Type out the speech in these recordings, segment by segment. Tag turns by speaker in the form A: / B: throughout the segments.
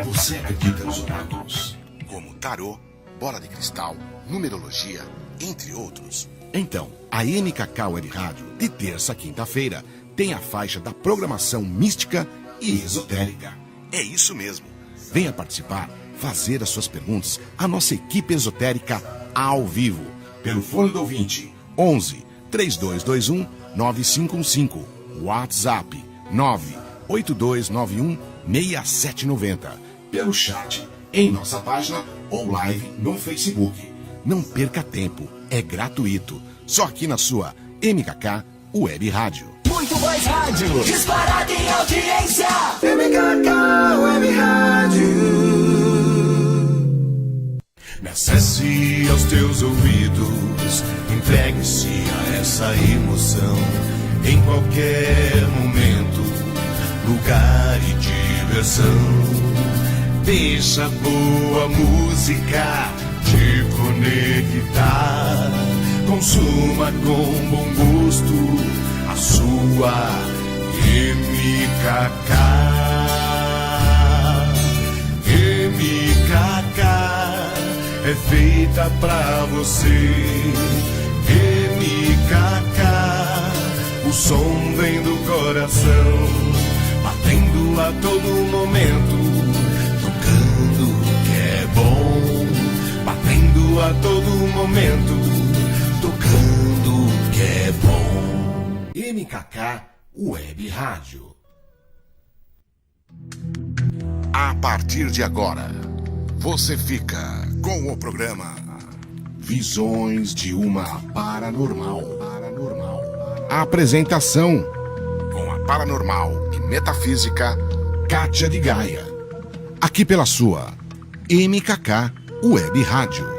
A: Você acredita nos oráculos? Como tarô, bola de cristal, numerologia, entre outros. Então, a MKK Web Rádio, de terça a quinta-feira, tem a faixa da programação mística e esotérica. É isso mesmo. Venha participar, fazer as suas perguntas à nossa equipe esotérica ao vivo, pelo fone do ouvinte, 11 3221 9515, WhatsApp 98291 6790, pelo chat, em nossa página ou live no Facebook. Não perca tempo, é gratuito, só aqui na sua MKK Web Rádio.
B: Muito mais rádio, disparado em audiência.
C: MKK Web Rádio.
D: Acesse aos teus ouvidos, entregue-se a essa emoção. Em qualquer momento, lugar e diversão. Deixa boa música te conectar. Consuma com bom gosto a sua MKK. MKK é feita pra você. MKK, o som vem do coração, batendo a todo momento, tocando o que é bom, batendo a todo momento, tocando o que é bom.
A: MKK Web Rádio. A partir de agora, você fica com o programa Visões de uma Paranormal. A apresentação com a paranormal e metafísica Kátia de Gaia. Aqui pela sua MKK Web Rádio.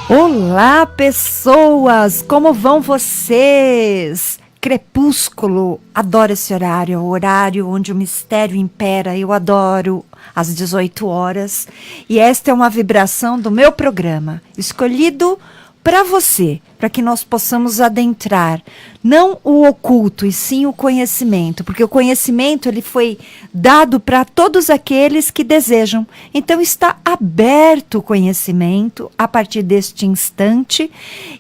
E: Olá, pessoas! Como vão vocês? Crepúsculo, adoro esse horário, é o horário onde o mistério impera, eu adoro às 18 horas. E esta é uma vibração do meu programa, escolhido para você, para que nós possamos adentrar, não o oculto, e sim o conhecimento, porque o conhecimento ele foi dado para todos aqueles que desejam. Então está aberto o conhecimento a partir deste instante,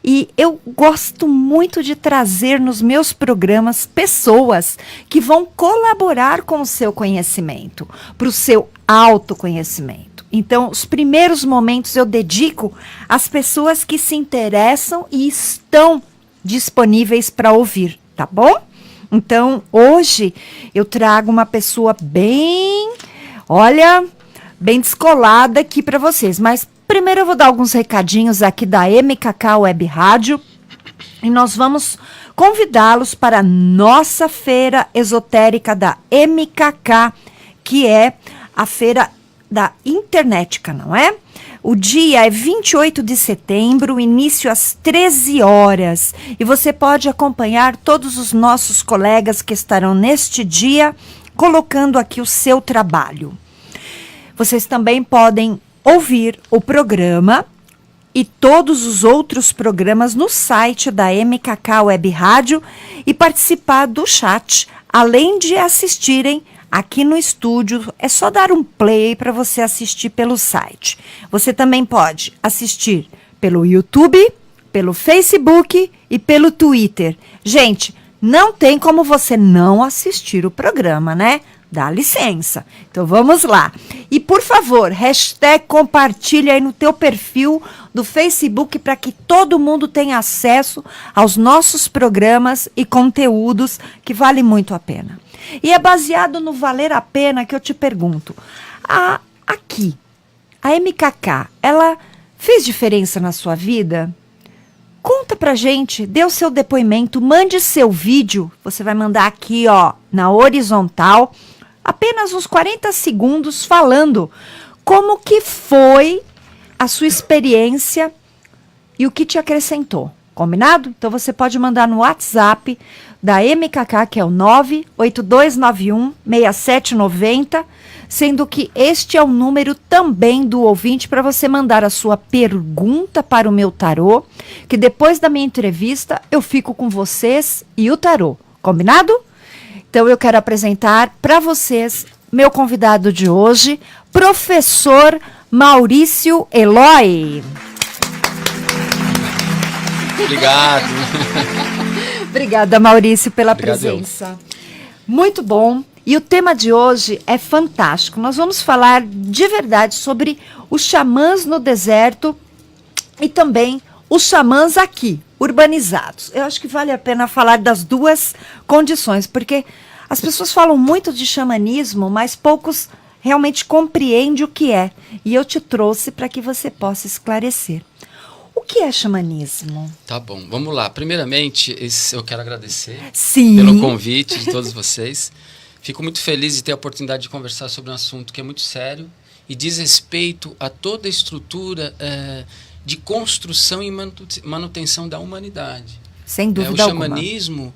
E: e eu gosto muito de trazer nos meus programas pessoas que vão colaborar com o seu conhecimento, para o seu autoconhecimento. Então, os primeiros momentos eu dedico às pessoas que se interessam e estão disponíveis para ouvir, tá bom? Então, hoje eu trago uma pessoa bem descolada aqui para vocês. Mas primeiro eu vou dar alguns recadinhos aqui da MKK Web Rádio e nós vamos convidá-los para a nossa feira esotérica da MKK, que é a feira da internética, não é? O dia é 28 de setembro, início às 13 horas. E você pode acompanhar todos os nossos colegas que estarão neste dia colocando aqui o seu trabalho. Vocês também podem ouvir o programa e todos os outros programas no site da MKK Web Rádio e participar do chat, além de assistirem aqui no estúdio. É só dar um play para você assistir pelo site. Você também pode assistir pelo YouTube, pelo Facebook e pelo Twitter. Gente, não tem como você não assistir o programa, né? Dá licença. Então vamos lá. E por favor, compartilha aí no teu perfil do Facebook para que todo mundo tenha acesso aos nossos programas e conteúdos que vale muito a pena. E é baseado no valer a pena que eu te pergunto. Aqui, a MKK, ela fez diferença na sua vida? Conta pra gente, dê o seu depoimento, mande seu vídeo. Você vai mandar aqui, ó, na horizontal, apenas uns 40 segundos falando como que foi a sua experiência e o que te acrescentou. Combinado? Então você pode mandar no WhatsApp da MKK, que é o 982916790, sendo que este é o número também do ouvinte para você mandar a sua pergunta para o meu tarô, que depois da minha entrevista eu fico com vocês e o tarô. Combinado? Então eu quero apresentar para vocês meu convidado de hoje, professor Maurício Eloy.
F: Obrigado.
E: Obrigada, Maurício, pela presença. Muito bom. E o tema de hoje é fantástico. Nós vamos falar de verdade sobre os xamãs no deserto e também os xamãs aqui, urbanizados. Eu acho que vale a pena falar das duas condições, porque as pessoas falam muito de xamanismo, mas poucos realmente compreendem o que é. E eu te trouxe para que você possa esclarecer. O que é xamanismo?
F: Tá bom, vamos lá. Primeiramente, eu quero agradecer
E: Sim.
F: pelo convite de todos vocês. Fico muito feliz de ter a oportunidade de conversar sobre um assunto que é muito sério e diz respeito a toda a estrutura de construção e manutenção da humanidade.
E: Sem dúvida alguma.
F: O xamanismo,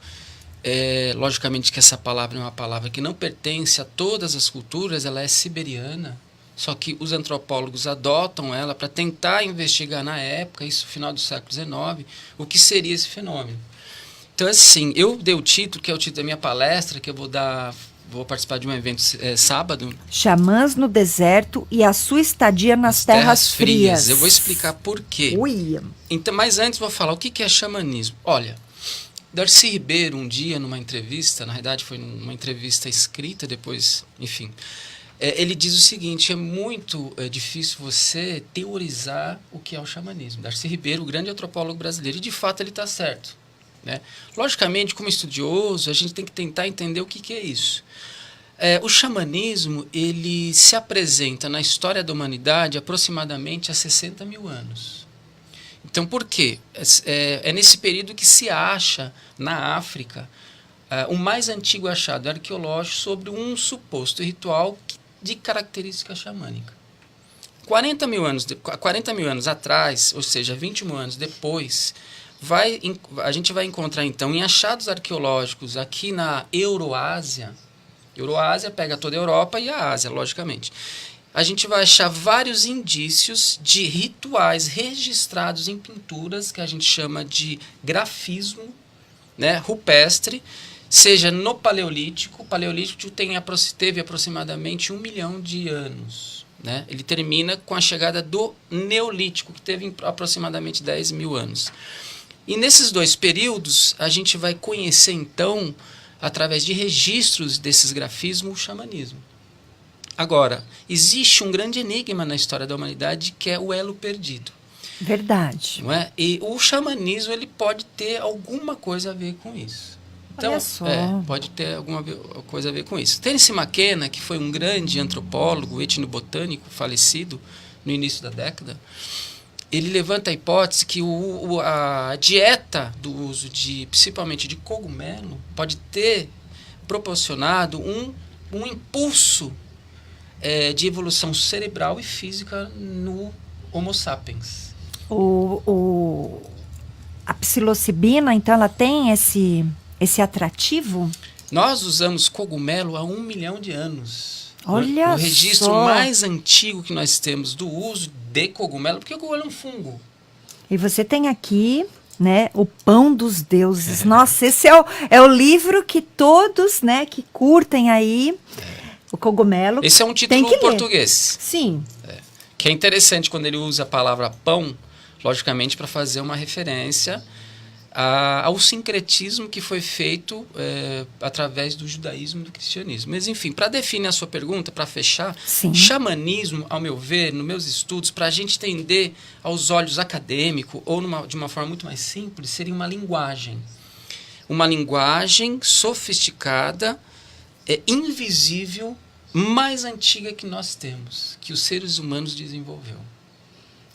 F: logicamente que essa palavra é uma palavra que não pertence a todas as culturas, ela é siberiana. Só que os antropólogos adotam ela para tentar investigar na época, isso no final do século XIX, o que seria esse fenômeno. Então, assim, eu dei o título, que é o título da minha palestra, que eu vou participar de um evento sábado.
E: Xamãs no deserto e a sua estadia nas terras frias.
F: Eu vou explicar por quê.
E: Ui.
F: Então, mas antes vou falar o que é xamanismo. Olha, Darcy Ribeiro, um dia, numa entrevista, na verdade foi numa entrevista escrita, depois, enfim... ele diz o seguinte, é muito difícil você teorizar o que é o xamanismo. Darcy Ribeiro, o grande antropólogo brasileiro, e de fato ele está certo, né? Logicamente, como estudioso, a gente tem que tentar entender o que é isso. O xamanismo, ele se apresenta na história da humanidade aproximadamente há 60 mil anos. Então, por quê? É nesse período que se acha, na África, o mais antigo achado arqueológico sobre um suposto ritual de característica xamânica. 40 mil anos atrás, ou seja, 21 anos depois, a gente vai encontrar, então, em achados arqueológicos aqui na Euroásia pega toda a Europa e a Ásia, logicamente. A gente vai achar vários indícios de rituais registrados em pinturas, que a gente chama de grafismo, né, rupestre, seja no Paleolítico. O Paleolítico teve aproximadamente 1 milhão de anos, né? Ele termina com a chegada do Neolítico, que teve aproximadamente 10 mil anos. E nesses dois períodos, a gente vai conhecer, então, através de registros desses grafismos, o xamanismo. Agora, existe um grande enigma na história da humanidade, que é o elo perdido.
E: Verdade.
F: Não é? E o xamanismo, ele pode ter alguma coisa a ver com isso. Então,
E: olha só.
F: Pode ter alguma coisa a ver com isso. Terence McKenna, que foi um grande antropólogo, etnobotânico, falecido no início da década, ele levanta a hipótese que a dieta do uso principalmente de cogumelo pode ter proporcionado um impulso de evolução cerebral e física no Homo sapiens.
E: A psilocibina, então, ela tem esse atrativo?
F: Nós usamos cogumelo há 1 milhão de anos.
E: Olha só.
F: O registro mais antigo que nós temos do uso de cogumelo, porque o cogumelo é um fungo.
E: E você tem aqui, né, o Pão dos Deuses. Nossa, esse é o livro que todos, né, que curtem aí o cogumelo.
F: Esse é um título em português.
E: Sim.
F: Que é interessante quando ele usa a palavra pão, logicamente para fazer uma referência ao sincretismo que foi feito através do judaísmo e do cristianismo. Mas, enfim, para definir a sua pergunta, para fechar,
E: sim,
F: xamanismo, ao meu ver, nos meus estudos, para a gente entender aos olhos acadêmicos, ou de uma forma muito mais simples, seria uma linguagem. Uma linguagem sofisticada, invisível, mais antiga que nós temos, que os seres humanos desenvolveu.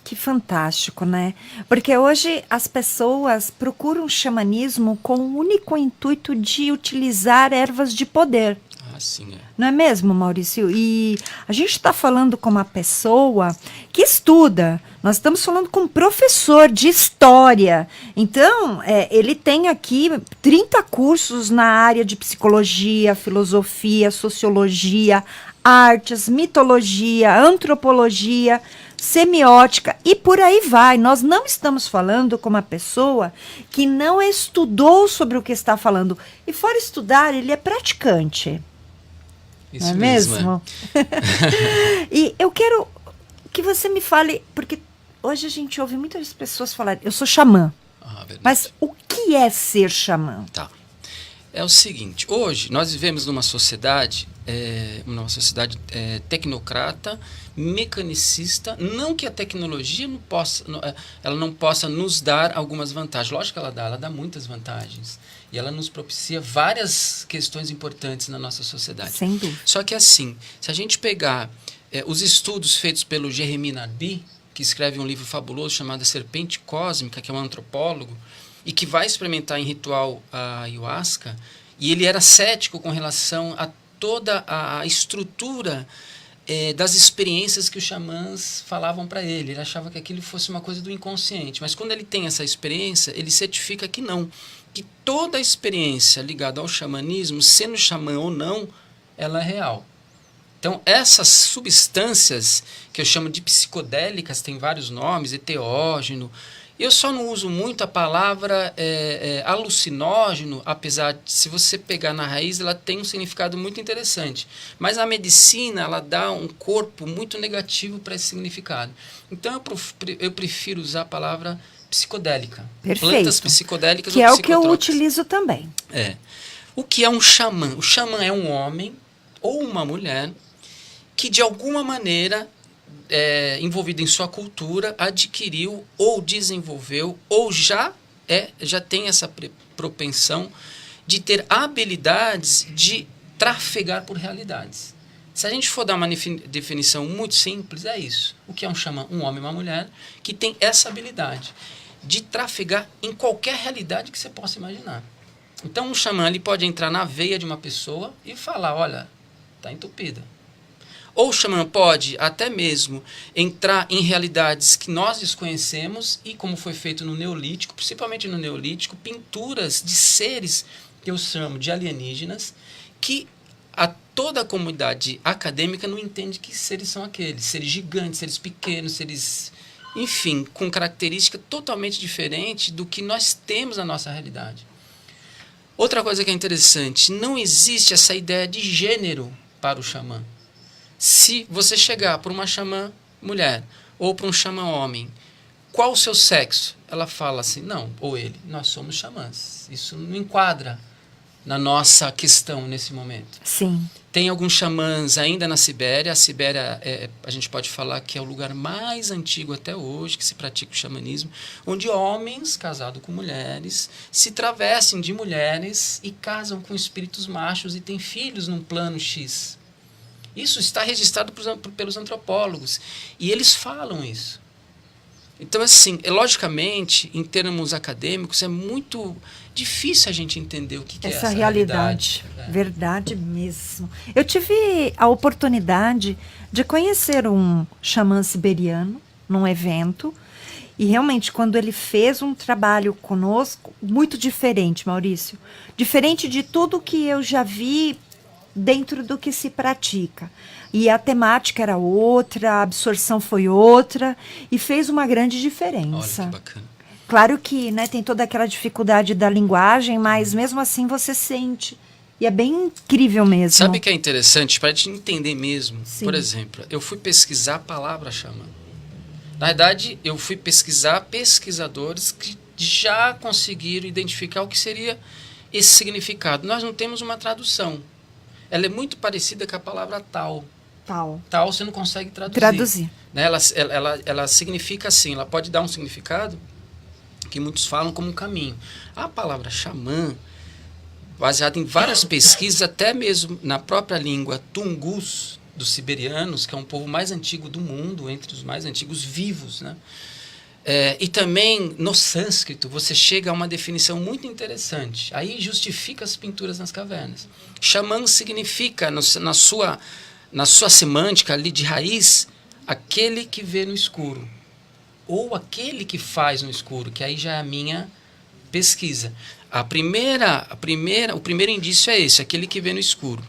E: Que fantástico, né? Porque hoje as pessoas procuram o xamanismo com o único intuito de utilizar ervas de poder.
F: Ah, sim,
E: Não é mesmo, Maurício? E a gente está falando com uma pessoa que estuda. Nós estamos falando com um professor de história. Então, ele tem aqui 30 cursos na área de psicologia, filosofia, sociologia, artes, mitologia, antropologia. semiótica e por aí vai. Nós não estamos falando com uma pessoa que não estudou sobre o que está falando. E fora estudar, ele é praticante.
F: Isso
E: não é
F: mesmo?
E: E eu quero que você me fale, porque hoje a gente ouve muitas pessoas falarem, eu sou xamã.
F: Verdade.
E: Mas o que é ser xamã?
F: Tá. É o seguinte, hoje nós vivemos numa sociedade tecnocrata, mecanicista, não que a tecnologia ela não possa nos dar algumas vantagens. Lógico que ela dá muitas vantagens. E ela nos propicia várias questões importantes na nossa sociedade.
E: Sem dúvida.
F: Só que assim, se a gente pegar os estudos feitos pelo Jeremy Narby, que escreve um livro fabuloso chamado A Serpente Cósmica, que é um antropólogo, e que vai experimentar em ritual a ayahuasca, e ele era cético com relação a toda a estrutura das experiências que os xamãs falavam para ele. Ele achava que aquilo fosse uma coisa do inconsciente. Mas quando ele tem essa experiência, ele certifica que não. Que toda a experiência ligada ao xamanismo, sendo xamã ou não, ela é real. Então, essas substâncias, que eu chamo de psicodélicas, tem vários nomes, enteógeno. Eu só não uso muito a palavra alucinógeno, apesar de, se você pegar na raiz, ela tem um significado muito interessante. Mas a medicina, ela dá um corpo muito negativo para esse significado. Então, eu prefiro usar a palavra psicodélica.
E: Perfeito.
F: Plantas psicodélicas
E: que
F: ou
E: é o que eu
F: psicotrópicas.
E: utilizo também.
F: O que é um xamã? O xamã é um homem ou uma mulher que, de alguma maneira, envolvido em sua cultura, adquiriu ou desenvolveu ou já tem essa propensão de ter habilidades de trafegar por realidades. Se a gente for dar uma definição muito simples, é isso. O que é um xamã? Um homem e uma mulher que tem essa habilidade de trafegar em qualquer realidade que você possa imaginar. Então, um xamã ele pode entrar na veia de uma pessoa e falar, olha, está entupida. Ou o xamã pode até mesmo entrar em realidades que nós desconhecemos e, como foi feito no Neolítico, principalmente no Neolítico, pinturas de seres que eu chamo de alienígenas, que toda a comunidade acadêmica não entende que seres são aqueles. Seres gigantes, seres pequenos, seres, enfim, com característica totalmente diferente do que nós temos na nossa realidade. Outra coisa que é interessante, não existe essa ideia de gênero para o xamã. Se você chegar para uma xamã mulher ou para um xamã homem, qual o seu sexo? Ela fala assim, não, ou ele, nós somos xamãs. Isso não enquadra na nossa questão nesse momento.
E: Sim.
F: Tem alguns xamãs ainda na Sibéria. A Sibéria, a gente pode falar que é o lugar mais antigo até hoje que se pratica o xamanismo, onde homens casados com mulheres se travestem de mulheres e casam com espíritos machos e têm filhos num plano X. Isso está registrado pelos antropólogos e eles falam isso. Então, assim, logicamente, em termos acadêmicos, é muito difícil a gente entender o que é essa realidade.
E: Verdade mesmo. Eu tive a oportunidade de conhecer um xamã siberiano num evento. E realmente, quando ele fez um trabalho conosco, muito diferente, Maurício. Diferente de tudo que eu já vi dentro do que se pratica. E a temática era outra, a absorção foi outra, e fez uma grande diferença.
F: Olha que bacana.
E: Claro que, né, tem toda aquela dificuldade da linguagem, mas mesmo assim você sente. E é bem incrível mesmo.
F: Sabe o que é interessante? Para a gente entender mesmo.
E: Sim.
F: Por exemplo, eu fui pesquisar a palavra xamã. Na verdade, eu fui pesquisar pesquisadores que já conseguiram identificar o que seria esse significado. Nós não temos uma tradução. Ela é muito parecida com a palavra tal. Tal você não consegue traduzir. Né? Ela significa assim, ela pode dar um significado que muitos falam como um caminho. A palavra xamã, baseada em várias pesquisas, até mesmo na própria língua tungus dos siberianos, que é um povo mais antigo do mundo, entre os mais antigos vivos, né? E também no sânscrito você chega a uma definição muito interessante. Aí justifica as pinturas nas cavernas. Xamã significa, na sua semântica ali de raiz, aquele que vê no escuro. Ou aquele que faz no escuro, que aí já é a minha pesquisa. O primeiro indício é esse, aquele que vê no escuro.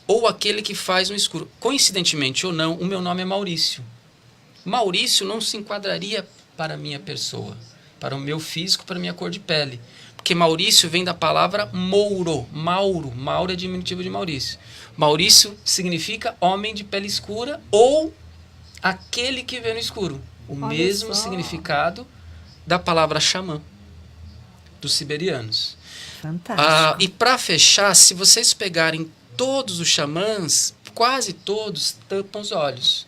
F: Ou aquele que faz no escuro. Coincidentemente ou não, o meu nome é Maurício. Maurício não se enquadraria para a minha pessoa, para o meu físico, para a minha cor de pele. Porque Maurício vem da palavra Mouro. Mauro é diminutivo de Maurício. Maurício significa homem de pele escura ou aquele que vê no escuro. O
E: Olha
F: mesmo
E: só.
F: significado da palavra xamã, dos siberianos.
E: Fantástico.
F: E para fechar, se vocês pegarem todos os xamãs, quase todos tampam os olhos.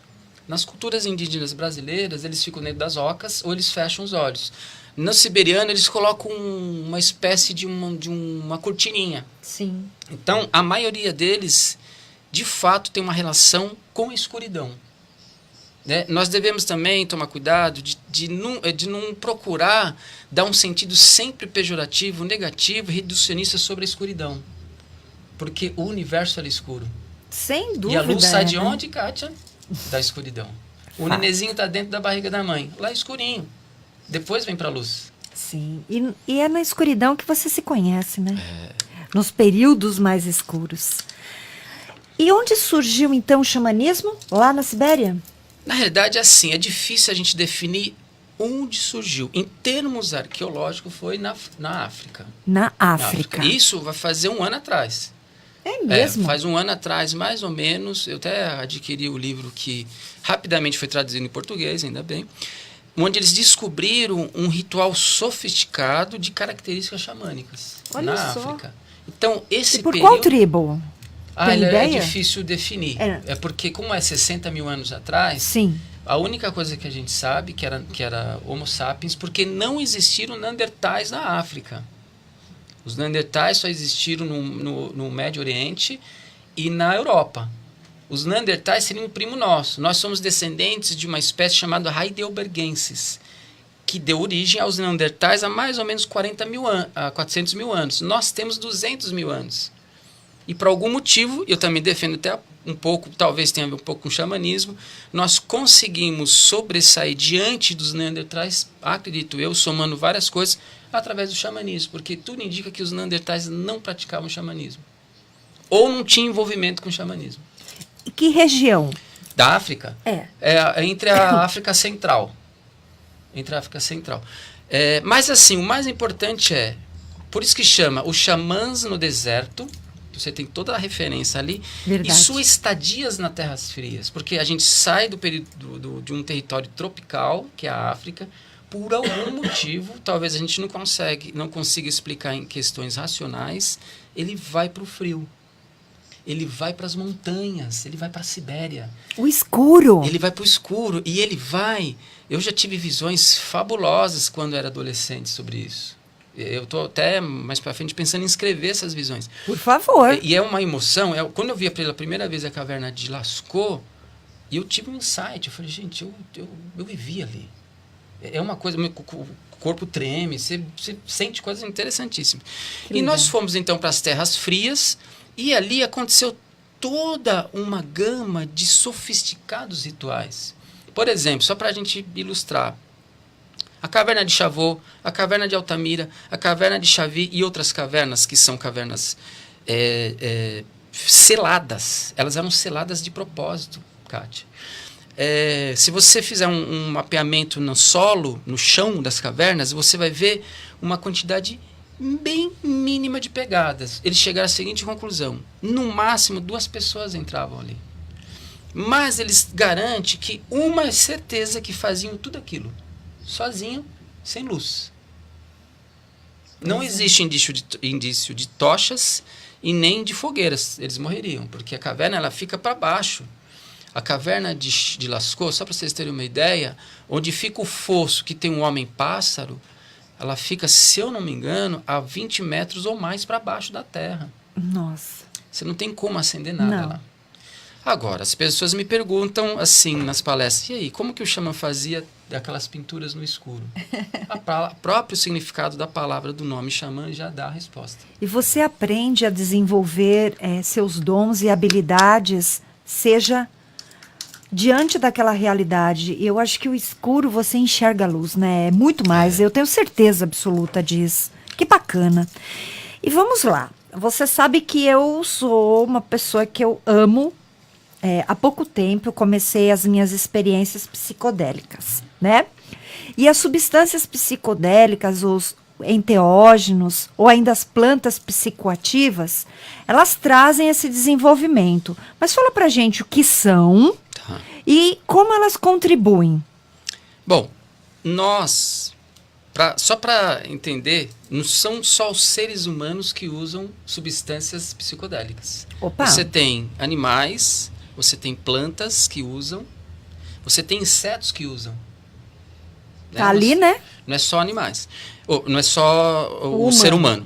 F: Nas culturas indígenas brasileiras, eles ficam dentro das ocas ou eles fecham os olhos. No siberiano, eles colocam uma espécie de uma cortininha.
E: Sim.
F: Então, a maioria deles, de fato, tem uma relação com a escuridão. Né? Nós devemos também tomar cuidado de não procurar dar um sentido sempre pejorativo, negativo, reducionista sobre a escuridão. Porque o universo é escuro.
E: Sem dúvida.
F: E a luz sai de
E: né?
F: onde, Kátia? Da escuridão. O nenenzinho está dentro da barriga da mãe, lá escurinho. Depois vem para a luz.
E: Sim. E é na escuridão que você se conhece, né? Nos períodos mais escuros. E onde surgiu, então, o xamanismo? Lá na Sibéria?
F: Na realidade, assim, é difícil a gente definir onde surgiu. Em termos arqueológicos, foi na África.
E: Na África.
F: Isso vai fazer 1 ano atrás.
E: É mesmo?
F: Faz 1 ano atrás, mais ou menos. Eu até adquiri o livro que rapidamente foi traduzido em português, ainda bem. Onde eles descobriram um ritual sofisticado de características xamânicas.
E: Olha
F: na
E: só.
F: África. Então, esse
E: E por
F: período...
E: qual tribo? Tem
F: É
E: ideia?
F: difícil definir. É porque, como é 60 mil anos atrás,
E: Sim.
F: a única coisa que a gente sabe que era Homo sapiens, porque não existiram Neandertais na África. Os Neandertais só existiram no Médio Oriente e na Europa. Os Neandertais seriam um primo nosso. Nós somos descendentes de uma espécie chamada Heidelbergensis, que deu origem aos Neandertais há mais ou menos 400 mil anos. Nós temos 200 mil anos. E por algum motivo, eu também defendo até um pouco, talvez tenha a ver um pouco com o xamanismo, nós conseguimos sobressair diante dos Neandertais, acredito eu, somando várias coisas, através do xamanismo, porque tudo indica que os Neandertais não praticavam xamanismo. Ou não tinham envolvimento com o xamanismo.
E: E que região?
F: Da África? É entre a África Central. Entre a África Central. Mas assim, o mais importante por isso que chama os xamãs no deserto. Você tem toda a referência ali.
E: Verdade.
F: E suas estadias nas terras frias. Porque a gente sai do período de um território tropical, que é a África, por algum motivo, talvez a gente não consiga explicar em questões racionais, ele vai para o frio. Ele vai para as montanhas, ele vai para a Sibéria.
E: O escuro.
F: Ele vai para o escuro e ele vai... Eu já tive visões fabulosas quando era adolescente sobre isso. Eu estou até mais para frente pensando em escrever essas visões.
E: Por favor.
F: E é uma emoção. Quando eu vi pela primeira vez a caverna de Lascaux, eu tive um insight. Eu falei, gente, eu vivi ali. É uma coisa, o corpo treme, você sente coisas interessantíssimas. E nós fomos então para as terras frias e ali aconteceu toda uma gama de sofisticados rituais. Por exemplo, só para a gente ilustrar, a caverna de Chavô, a caverna de Altamira, a caverna de Xavi e outras cavernas que são cavernas seladas. Elas eram seladas de propósito, Kátia. Se você fizer um mapeamento no solo, no chão das cavernas, você vai ver uma quantidade bem mínima de pegadas. Eles chegaram à seguinte conclusão: no máximo 2 pessoas entravam ali. Mas eles garantem que uma certeza que faziam tudo aquilo sozinho, sem luz. Não existe indício de tochas e nem de fogueiras. Eles morreriam, porque a caverna ela fica para baixo. A caverna de Lascaux, só para vocês terem uma ideia, onde fica o fosso que tem um homem-pássaro, ela fica, se eu não me engano, a 20 metros ou mais para baixo da terra.
E: Nossa.
F: Você não tem como acender nada
E: Não.
F: lá. Agora, as pessoas me perguntam, assim, nas palestras, e aí, como que o xamã fazia aquelas pinturas no escuro? O próprio significado da palavra, do nome xamã, já dá a resposta.
E: E você aprende a desenvolver seus dons e habilidades, seja diante daquela realidade. E eu acho que o escuro você enxerga a luz, né? É muito mais, eu tenho certeza absoluta disso. Que bacana. E vamos lá. Você sabe que eu sou uma pessoa que eu amo há pouco tempo, eu comecei as minhas experiências psicodélicas, né? E as substâncias psicodélicas, os enteógenos, ou ainda as plantas psicoativas, elas trazem esse desenvolvimento. Mas fala pra gente o que são e como elas contribuem.
F: Bom, nós, só para entender, não são só os seres humanos que usam substâncias psicodélicas.
E: Opa.
F: Você tem animais, você tem plantas que usam, você tem insetos que usam.
E: Tá ali, né?
F: Não é só animais. Não é só o ser humano.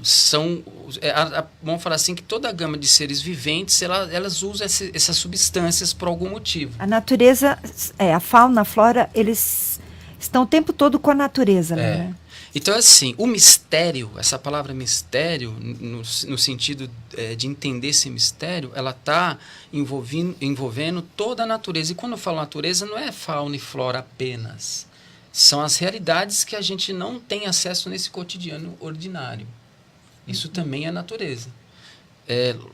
F: Vamos falar assim que toda a gama de seres viventes, elas usam essas substâncias por algum motivo.
E: A natureza, a fauna, a flora, eles estão o tempo todo com a natureza, né?
F: Então, assim, o mistério, essa palavra mistério, no sentido de entender esse mistério, ela está envolvendo toda a natureza. E quando eu falo natureza, não é fauna e flora apenas. São as realidades que a gente não tem acesso nesse cotidiano ordinário. Isso também é natureza.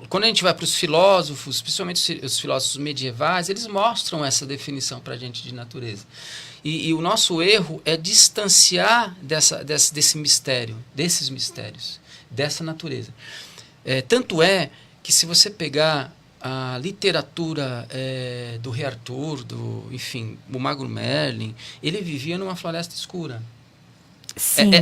F: Quando a gente vai para os filósofos, principalmente os filósofos medievais, eles mostram essa definição para a gente de natureza. E o nosso erro é distanciar desse mistério, desses mistérios, dessa natureza. Tanto é que se você pegar a literatura do Rei Arthur, o Mago Merlin, ele vivia numa floresta escura.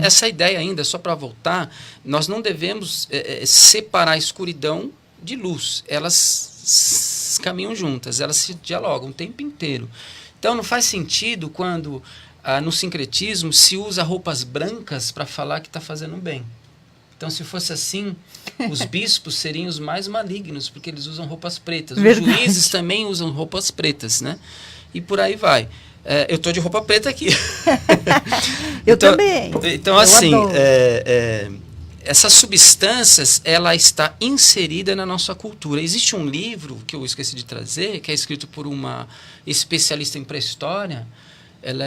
F: Essa ideia ainda, só para voltar, nós não devemos separar a escuridão de luz. Elas caminham juntas, elas se dialogam o tempo inteiro. Então não faz sentido quando no sincretismo se usa roupas brancas para falar que está fazendo bem. Então, se fosse assim, os bispos seriam os mais malignos, porque eles usam roupas pretas. Verdade. Os juízes também usam roupas pretas, né? E por aí vai. Eu estou de roupa preta aqui.
E: Eu também.
F: Então, assim, essas substâncias, ela está inserida na nossa cultura. Existe um livro que eu esqueci de trazer, que é escrito por uma especialista em pré-história. Ela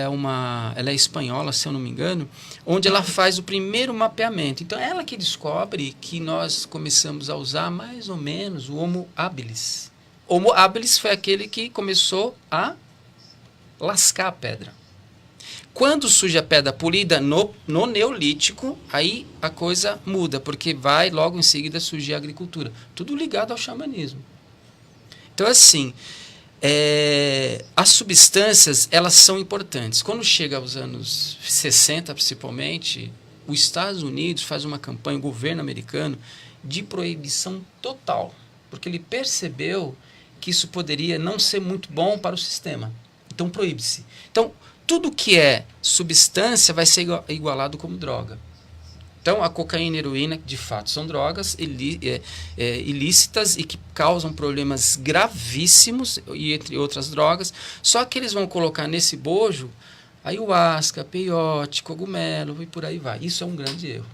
F: é espanhola, se eu não me engano, onde ela faz o primeiro mapeamento. Então, ela que descobre que nós começamos a usar mais ou menos o Homo habilis. Homo habilis foi aquele que começou a lascar a pedra. Quando surge a pedra polida no Neolítico, aí a coisa muda, porque vai logo em seguida surgir a agricultura. Tudo ligado ao xamanismo. Então, assim, as substâncias, elas são importantes. Quando chega aos anos 60, principalmente, os Estados Unidos faz uma campanha, o governo americano, de proibição total, porque ele percebeu que isso poderia não ser muito bom para o sistema. Então, proíbe-se. Então, tudo que é substância vai ser igualado como droga. Então, a cocaína e a heroína, de fato, são drogas ilícitas e que causam problemas gravíssimos, e entre outras drogas. Só que eles vão colocar nesse bojo ayahuasca, peiote, cogumelo e por aí vai. Isso é um grande erro.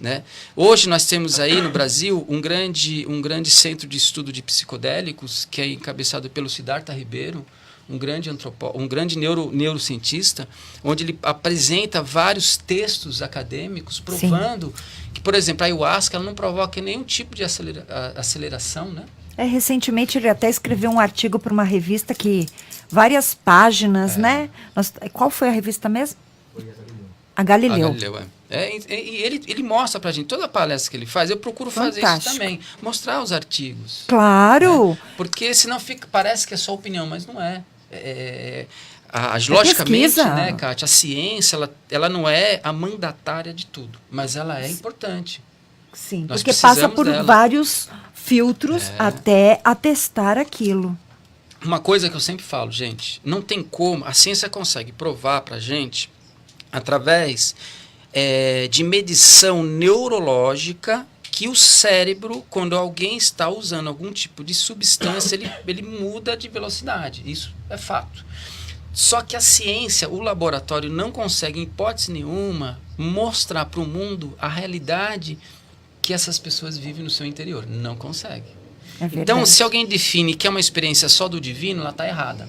F: Né? Hoje nós temos aí no Brasil um grande centro de estudo de psicodélicos, que é encabeçado pelo Siddhartha Ribeiro, um grande neurocientista, onde ele apresenta vários textos acadêmicos provando que, por exemplo, a ayahuasca ela não provoca nenhum tipo de aceleração, né?
E: Recentemente ele até escreveu um artigo para uma revista que várias páginas, né? Qual foi a revista mesmo? A Galileu.
F: E ele mostra pra gente, toda a palestra que ele faz, eu procuro fazer isso também, mostrar os artigos.
E: Claro!
F: Né? Porque senão parece que é só opinião, mas não é. Logicamente, né, Kátia, a ciência, ela não é a mandatária de tudo, mas ela é importante.
E: Sim, porque passa por vários filtros até atestar aquilo.
F: Uma coisa que eu sempre falo, gente, não tem como, a ciência consegue provar pra gente, através de medição neurológica, que o cérebro, quando alguém está usando algum tipo de substância, ele muda de velocidade. Isso é fato. Só que a ciência, o laboratório, não consegue, em hipótese nenhuma, mostrar para o mundo a realidade que essas pessoas vivem no seu interior. Não consegue. Então, se alguém define que é uma experiência só do divino, ela está errada.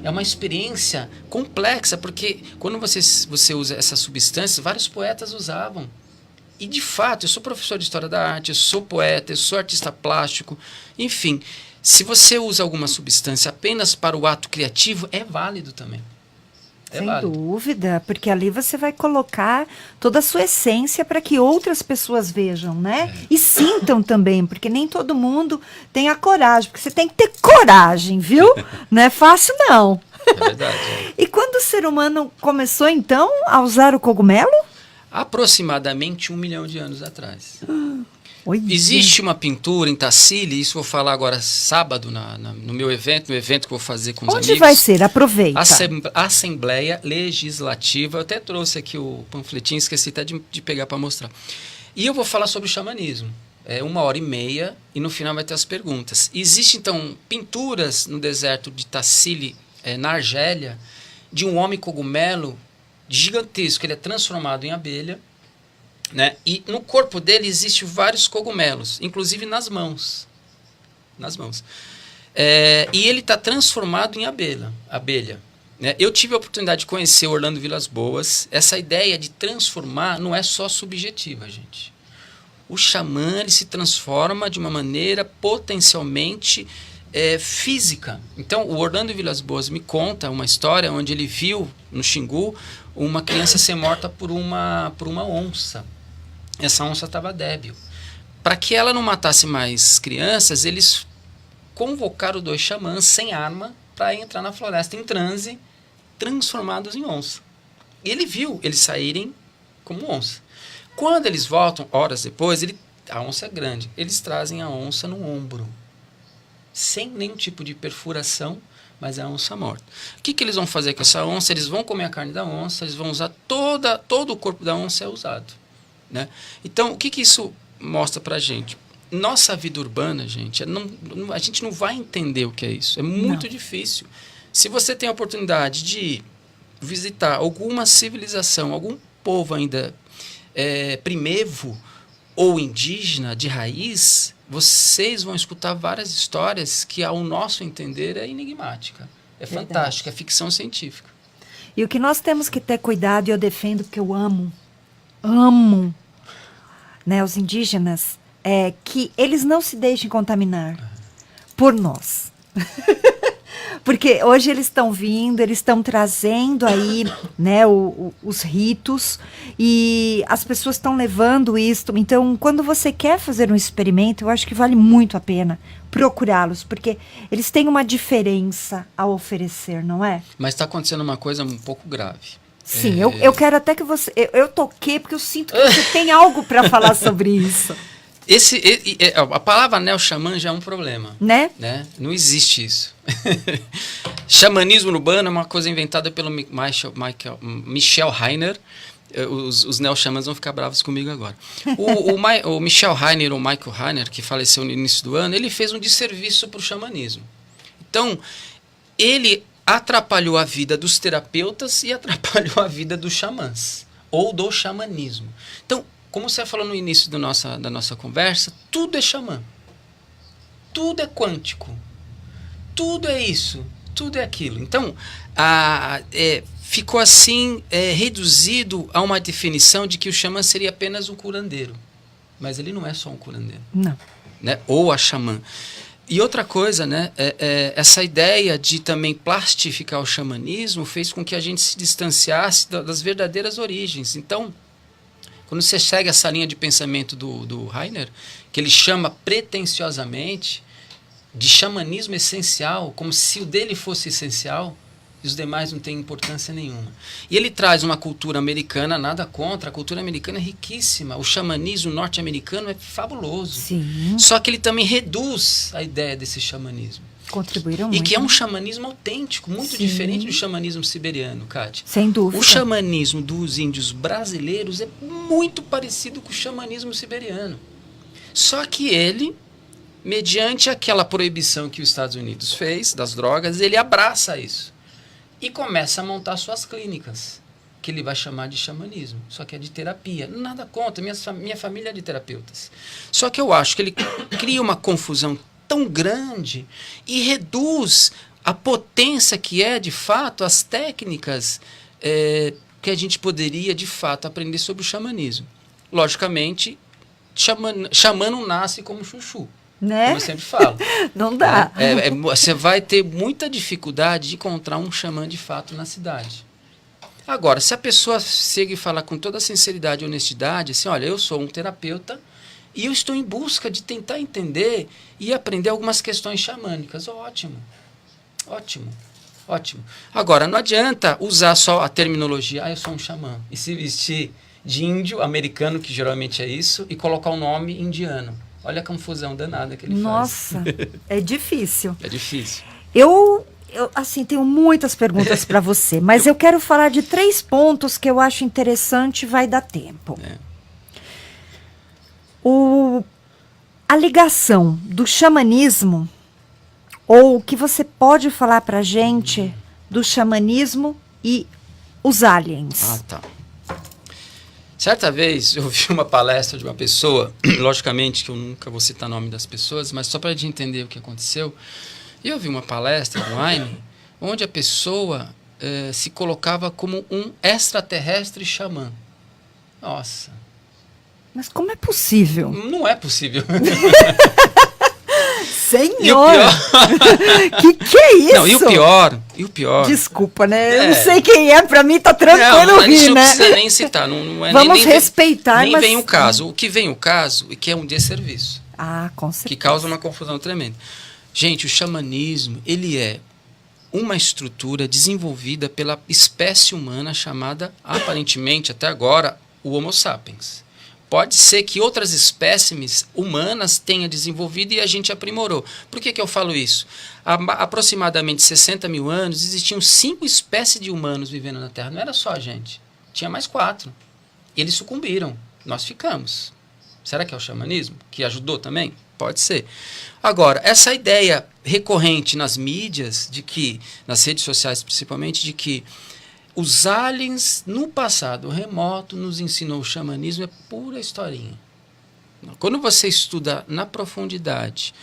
F: É uma experiência complexa, porque quando você usa essa substância, vários poetas usavam. E, de fato, eu sou professor de História da Arte, eu sou poeta, eu sou artista plástico, enfim. Se você usa alguma substância apenas para o ato criativo, é válido também.
E: Sem dúvida, porque ali você vai colocar toda a sua essência para que outras pessoas vejam, né? E sintam também, porque nem todo mundo tem a coragem, porque você tem que ter coragem, viu? Não é fácil, não.
F: É verdade.
E: E quando o ser humano começou, então, a usar o cogumelo?
F: Aproximadamente 1 milhão de anos atrás.
E: Oi,
F: Existe uma pintura em Tassili, isso eu vou falar agora sábado no meu evento, no evento que eu vou fazer com os
E: Onde
F: amigos.
E: vai ser? Aproveita.
F: Assembleia Legislativa. Eu até trouxe aqui o panfletinho, esqueci até de pegar para mostrar. E eu vou falar sobre o xamanismo. É 1h30 e no final vai ter as perguntas. Existem, então, pinturas no deserto de Tassili, na Argélia, de um homem cogumelo gigantesco. Ele é transformado em abelha. Né? E no corpo dele existem vários cogumelos, inclusive nas mãos. E ele está transformado em abelha. Né? Eu tive a oportunidade de conhecer Orlando Vilas Boas. Essa ideia de transformar não é só subjetiva, gente. O xamã ele se transforma de uma maneira potencialmente física. Então, o Orlando Vilas Boas me conta uma história onde ele viu no Xingu uma criança ser morta por uma onça. Essa onça estava débil. Para que ela não matasse mais crianças, eles convocaram 2 xamãs sem arma para entrar na floresta em transe, transformados em onça. E ele viu eles saírem como onça. Quando eles voltam, horas depois, a onça é grande, eles trazem a onça no ombro, sem nenhum tipo de perfuração, mas é a onça morta. O que eles vão fazer com essa onça? Eles vão comer a carne da onça, eles vão usar todo o corpo da onça é usado. Né? Então, o que isso mostra pra gente? Nossa vida urbana, gente, a gente não vai entender o que é isso. É muito difícil. Se você tem a oportunidade de visitar alguma civilização, algum povo ainda primevo ou indígena de raiz, vocês vão escutar várias histórias que, ao nosso entender, é enigmática. É fantástica, é ficção científica.
E: E o que nós temos que ter cuidado, e eu defendo porque eu amo, né, os indígenas, é que eles não se deixem contaminar por nós. Porque hoje eles estão vindo, eles estão trazendo aí, né, os ritos, e as pessoas estão levando isso. Então, quando você quer fazer um experimento, eu acho que vale muito a pena procurá-los, porque eles têm uma diferença a oferecer, não é?
F: Mas está acontecendo uma coisa um pouco grave.
E: Sim, eu quero até que você... Eu toquei porque eu sinto que você tem algo para falar sobre isso.
F: A palavra neo-xamã já é um problema.
E: Né?
F: Não existe isso. Xamanismo urbano é uma coisa inventada pelo Michel Reiner. Os neo-xamãs vão ficar bravos comigo agora. O Michel Reiner, ou Michael Reiner, que faleceu no início do ano, ele fez um desserviço para o xamanismo. Então, ele atrapalhou a vida dos terapeutas e atrapalhou a vida dos xamãs, ou do xamanismo. Então, como você falou no início da nossa conversa, tudo é xamã. Tudo é quântico. Tudo é isso. Tudo é aquilo. Então, ficou assim reduzido a uma definição de que o xamã seria apenas um curandeiro. Mas ele não é só um curandeiro.
E: Não.
F: Né? Ou a xamã. E outra coisa, né, essa ideia de também plastificar o xamanismo fez com que a gente se distanciasse das verdadeiras origens. Então, quando você segue essa linha de pensamento do Reiner, que ele chama pretensiosamente de xamanismo essencial, como se o dele fosse essencial, e os demais não têm importância nenhuma. E ele traz uma cultura americana, nada contra, a cultura americana é riquíssima, o xamanismo norte-americano é fabuloso.
E: Sim.
F: Só que ele também reduz a ideia desse xamanismo.
E: Contribuíram
F: E
E: muito.
F: que é um xamanismo autêntico, muito
E: Sim.
F: diferente do xamanismo siberiano, Kátia.
E: Sem dúvida.
F: O xamanismo dos índios brasileiros é muito parecido com o xamanismo siberiano. Só que ele, mediante aquela proibição que os Estados Unidos fez das drogas, ele abraça isso. E começa a montar suas clínicas, que ele vai chamar de xamanismo, só que é de terapia. Nada contra, minha família é de terapeutas. Só que eu acho que ele cria uma confusão tão grande e reduz a potência que é, de fato, as técnicas que a gente poderia, de fato, aprender sobre o xamanismo. Logicamente, xamã não nasce como chuchu.
E: Né?
F: Como eu sempre falo.
E: Não dá.
F: Você vai ter muita dificuldade de encontrar um xamã de fato na cidade. Agora, se a pessoa chega e fala com toda sinceridade e honestidade, assim, olha, eu sou um terapeuta e eu estou em busca de tentar entender e aprender algumas questões xamânicas. Ótimo. Agora, não adianta usar só a terminologia, eu sou um xamã, e se vestir de índio, americano, que geralmente é isso, e colocar um nome indiano. Olha a confusão danada que ele faz.
E: Nossa, é difícil.
F: É difícil.
E: Eu assim, tenho muitas perguntas para você, mas eu quero falar de 3 pontos que eu acho interessante, vai dar tempo. A ligação do xamanismo, ou o que você pode falar pra gente do xamanismo e os aliens.
F: Ah, tá. Certa vez eu vi uma palestra de uma pessoa, logicamente que eu nunca vou citar o nome das pessoas, mas só para a gente entender o que aconteceu. E eu vi uma palestra online onde a pessoa se colocava como um extraterrestre xamã. Nossa.
E: Mas como é possível?
F: Não é possível.
E: Senhor!
F: E o pior...
E: que é isso?
F: Não, e o pior...
E: Desculpa, né? Eu não sei quem é, pra mim tá tranquilo rir,
F: não
E: né?
F: Não precisa nem citar, não é
E: Vamos
F: nem
E: respeitar,
F: nem
E: mas...
F: vem o caso. O que vem o caso é que é um desserviço.
E: Ah, com certeza.
F: Que causa uma confusão tremenda. Gente, o xamanismo, ele é uma estrutura desenvolvida pela espécie humana chamada, aparentemente, até agora, o Homo sapiens. Pode ser que outras espécimes humanas tenham desenvolvido e a gente aprimorou. Por que eu falo isso? Há aproximadamente 60 mil anos, existiam 5 espécies de humanos vivendo na Terra. Não era só a gente. Tinha mais 4. Eles sucumbiram. Nós ficamos. Será que é o xamanismo que ajudou também? Pode ser. Agora, essa ideia recorrente nas mídias, de que, nas redes sociais principalmente, de que os aliens, no passado remoto, nos ensinou o xamanismo, é pura historinha. Quando você estuda na profundidade,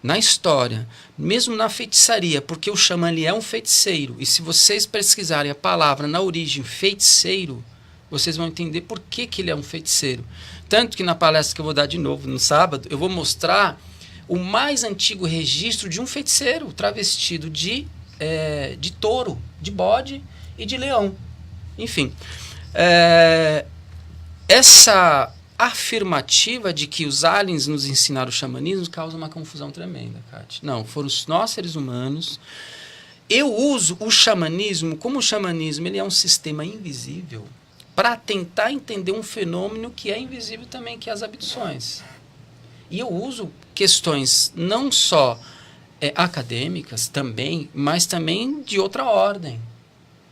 F: na história, mesmo na feitiçaria, porque o xamã ele é um feiticeiro, e se vocês pesquisarem a palavra na origem feiticeiro, vocês vão entender por que ele é um feiticeiro. Tanto que na palestra que eu vou dar de novo no sábado, eu vou mostrar o mais antigo registro de um feiticeiro travestido de touro, de bode e de leão. Enfim, essa afirmativa de que os aliens nos ensinaram o xamanismo causa uma confusão tremenda, Kátia. Não, foram nós seres humanos. Eu uso o xamanismo, como o xamanismo ele é um sistema invisível, para tentar entender um fenômeno que é invisível também, que é as abduções. E eu uso questões não só acadêmicas também, mas também de outra ordem.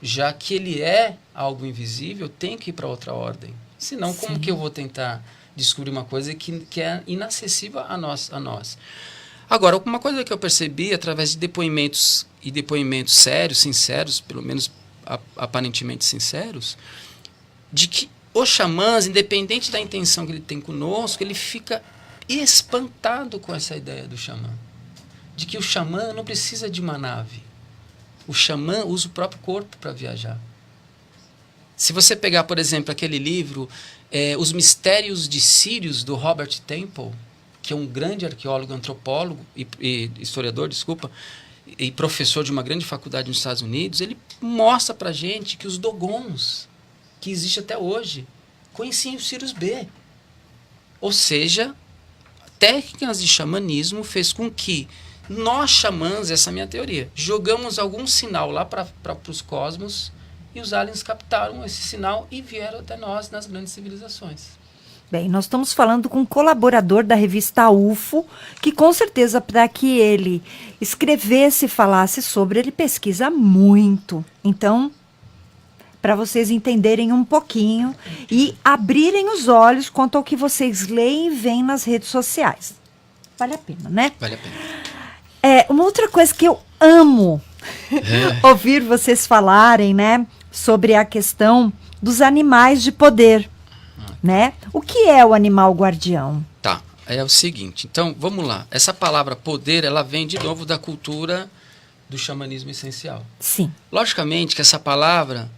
F: Já que ele é algo invisível, tem que ir para outra ordem. Senão, como Sim. que eu vou tentar descobrir uma coisa que é inacessível a nós? Agora, uma coisa que eu percebi através de depoimentos sérios, sinceros, pelo menos aparentemente sinceros, de que os xamãs, independente da intenção que ele tem conosco, ele fica espantado com essa ideia do xamã. De que o xamã não precisa de uma nave. O xamã usa o próprio corpo para viajar. Se você pegar, por exemplo, aquele livro, Os Mistérios de Sírius, do Robert Temple, que é um grande arqueólogo, antropólogo e historiador, e professor de uma grande faculdade nos Estados Unidos, ele mostra para a gente que os Dogons, que existem até hoje, conheciam o Sirius B. Ou seja, técnicas de xamanismo fez com que nós xamãs, essa é a minha teoria, jogamos algum sinal lá para os cosmos e os aliens captaram esse sinal e vieram até nós nas grandes civilizações.
E: Bem, nós estamos falando com um colaborador da revista UFO, que com certeza para que ele escrevesse e falasse sobre, ele pesquisa muito. Então, para vocês entenderem um pouquinho e abrirem os olhos quanto ao que vocês leem e veem nas redes sociais. Vale a pena, né?
F: Vale a pena.
E: Uma outra coisa que eu amo ouvir vocês falarem, né, sobre a questão dos animais de poder, né? O que é o animal guardião?
F: Tá, é o seguinte, então, vamos lá. Essa palavra poder, ela vem de novo da cultura do xamanismo essencial.
E: Sim.
F: Logicamente que essa palavra,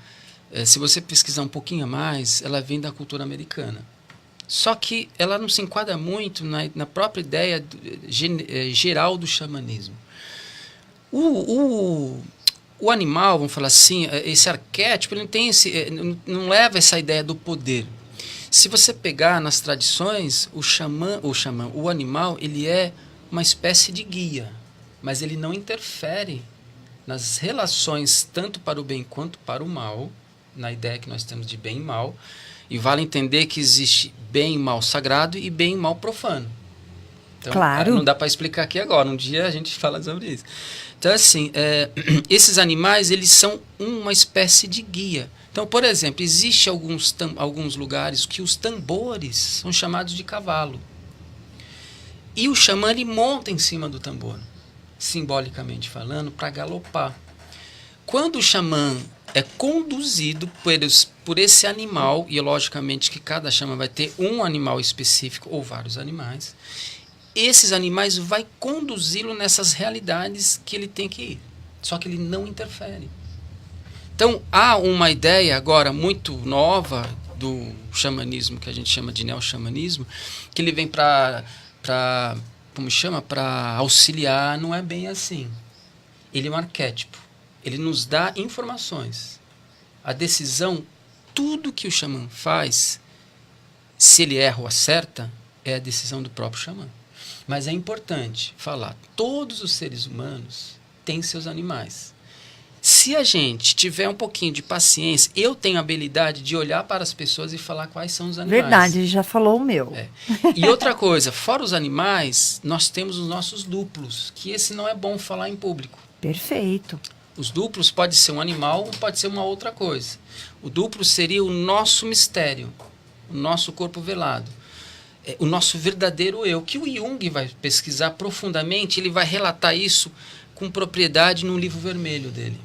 F: se você pesquisar um pouquinho a mais, ela vem da cultura americana. Só que ela não se enquadra muito na própria ideia geral do xamanismo. O animal, vamos falar assim, esse arquétipo, ele não leva essa ideia do poder. Se você pegar nas tradições, o animal, ele é uma espécie de guia, mas ele não interfere nas relações tanto para o bem quanto para o mal, na ideia que nós temos de bem e mal. E vale entender que existe bem e mal sagrado e bem e mal profano. Então,
E: claro.
F: Não dá para explicar aqui agora. Um dia a gente fala sobre isso. Então, assim, esses animais, eles são uma espécie de guia. Então, por exemplo, existe alguns lugares que os tambores são chamados de cavalo. E o xamã, ele monta em cima do tambor, simbolicamente falando, para galopar. Quando o xamã é conduzido por esse animal, e logicamente que cada xamã vai ter um animal específico ou vários animais, esses animais vai conduzi-lo nessas realidades que ele tem que ir. Só que ele não interfere. Então, há uma ideia agora muito nova do xamanismo, que a gente chama de neo-xamanismo, que ele vem para auxiliar, não é bem assim. Ele é um arquétipo. Ele nos dá informações. A decisão, tudo que o xamã faz, se ele erra ou acerta, é a decisão do próprio xamã. Mas é importante falar, todos os seres humanos têm seus animais. Se a gente tiver um pouquinho de paciência, eu tenho a habilidade de olhar para as pessoas e falar quais são os animais.
E: Verdade, já falou o meu.
F: E outra coisa, fora os animais, nós temos os nossos duplos, que esse não é bom falar em público.
E: Perfeito.
F: Os duplos pode ser um animal ou pode ser uma outra coisa. O duplo seria o nosso mistério, o nosso corpo velado, o nosso verdadeiro eu, que o Jung vai pesquisar profundamente, ele vai relatar isso com propriedade no livro vermelho dele.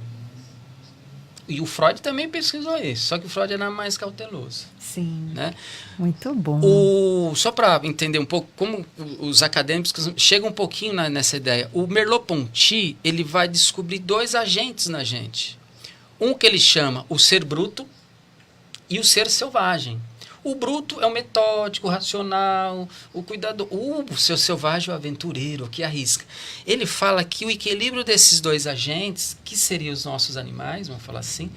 F: E o Freud também pesquisou isso, só que o Freud era mais cauteloso.
E: Sim,
F: né?
E: Muito bom.
F: Só para entender um pouco como os acadêmicos chegam um pouquinho nessa ideia, o Merleau-Ponty, ele vai descobrir 2 agentes na gente. Um que ele chama o ser bruto e o ser selvagem. O bruto é o metódico, o racional, o cuidador. O seu selvagem é o aventureiro, que arrisca. Ele fala que o equilíbrio desses 2 agentes, que seriam os nossos animais, vamos falar assim,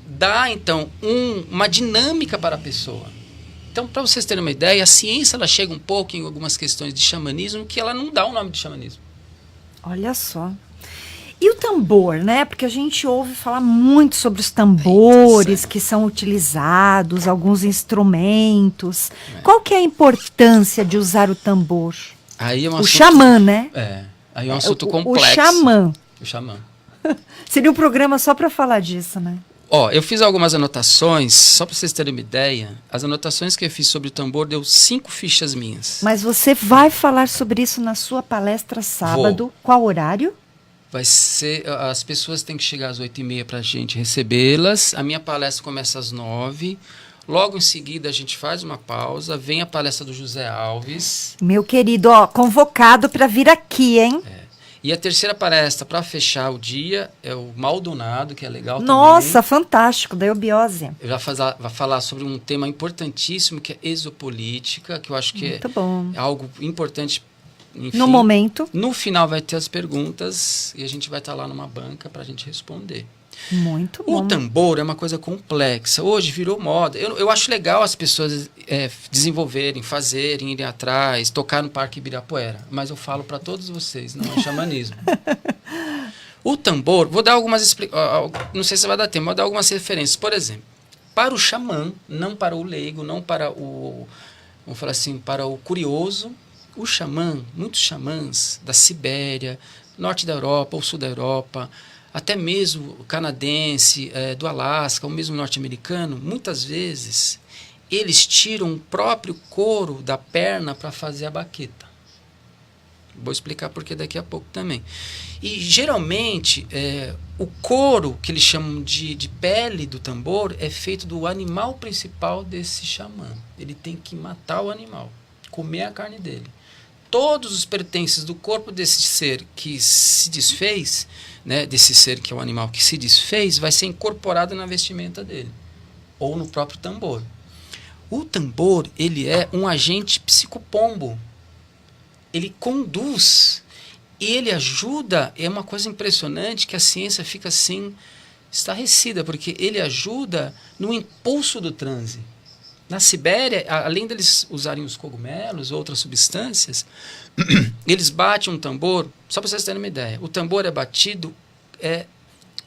F: dá, então, uma dinâmica para a pessoa. Então, para vocês terem uma ideia, a ciência ela chega um pouco em algumas questões de xamanismo que ela não dá o nome de xamanismo.
E: Olha só. E o tambor, né? Porque a gente ouve falar muito sobre os tambores que são utilizados, alguns instrumentos. Qual que é a importância de usar o tambor?
F: Aí é um
E: assunto, xamã, né?
F: Aí é um assunto complexo.
E: O xamã.
F: O xamã.
E: Seria um programa só para falar disso, né?
F: Eu fiz algumas anotações, só para vocês terem uma ideia. As anotações que eu fiz sobre o tambor deu 5 fichas minhas.
E: Mas você vai falar sobre isso na sua palestra sábado. Qual horário?
F: Vai ser, as pessoas têm que chegar às 8h30 para a gente recebê-las. A minha palestra começa às 9h. Logo em seguida a gente faz uma pausa. Vem a palestra do José Alves.
E: Meu querido, convocado para vir aqui, hein?
F: E a terceira palestra, para fechar o dia, é o Maldonado, que é legal
E: Nossa,
F: também.
E: fantástico, da eubiose.
F: Eu vai falar sobre um tema importantíssimo, que é exopolítica, que eu acho que é algo importante. Enfim,
E: no momento.
F: No final vai ter as perguntas e a gente vai estar lá numa banca para a gente responder.
E: Muito bom.
F: O tambor é uma coisa complexa. Hoje virou moda. Eu acho legal as pessoas desenvolverem, fazerem, irem atrás, tocar no Parque Ibirapuera. Mas eu falo para todos vocês, não é xamanismo. O tambor, vou dar algumas explicações. Não sei se vai dar tempo, vou dar algumas referências. Por exemplo, para o xamã, não para o leigo, não para o, vamos falar assim, para o curioso, o xamã, muitos xamãs da Sibéria, norte da Europa ou sul da Europa, até mesmo o canadense, do Alasca, ou mesmo norte-americano, muitas vezes eles tiram o próprio couro da perna para fazer a baqueta. Vou explicar por que daqui a pouco também. E geralmente o couro, que eles chamam de pele do tambor, é feito do animal principal desse xamã. Ele tem que matar o animal, comer a carne dele. Todos os pertences do corpo desse ser que se desfez, né, desse ser que é o animal que se desfez, vai ser incorporado na vestimenta dele, ou no próprio tambor. O tambor, ele é um agente psicopombo. Ele conduz, ele ajuda, é uma coisa impressionante que a ciência fica assim, estarrecida, porque ele ajuda no impulso do transe. Na Sibéria, além deles usarem os cogumelos, outras substâncias, eles batem um tambor, só para vocês terem uma ideia, o tambor é batido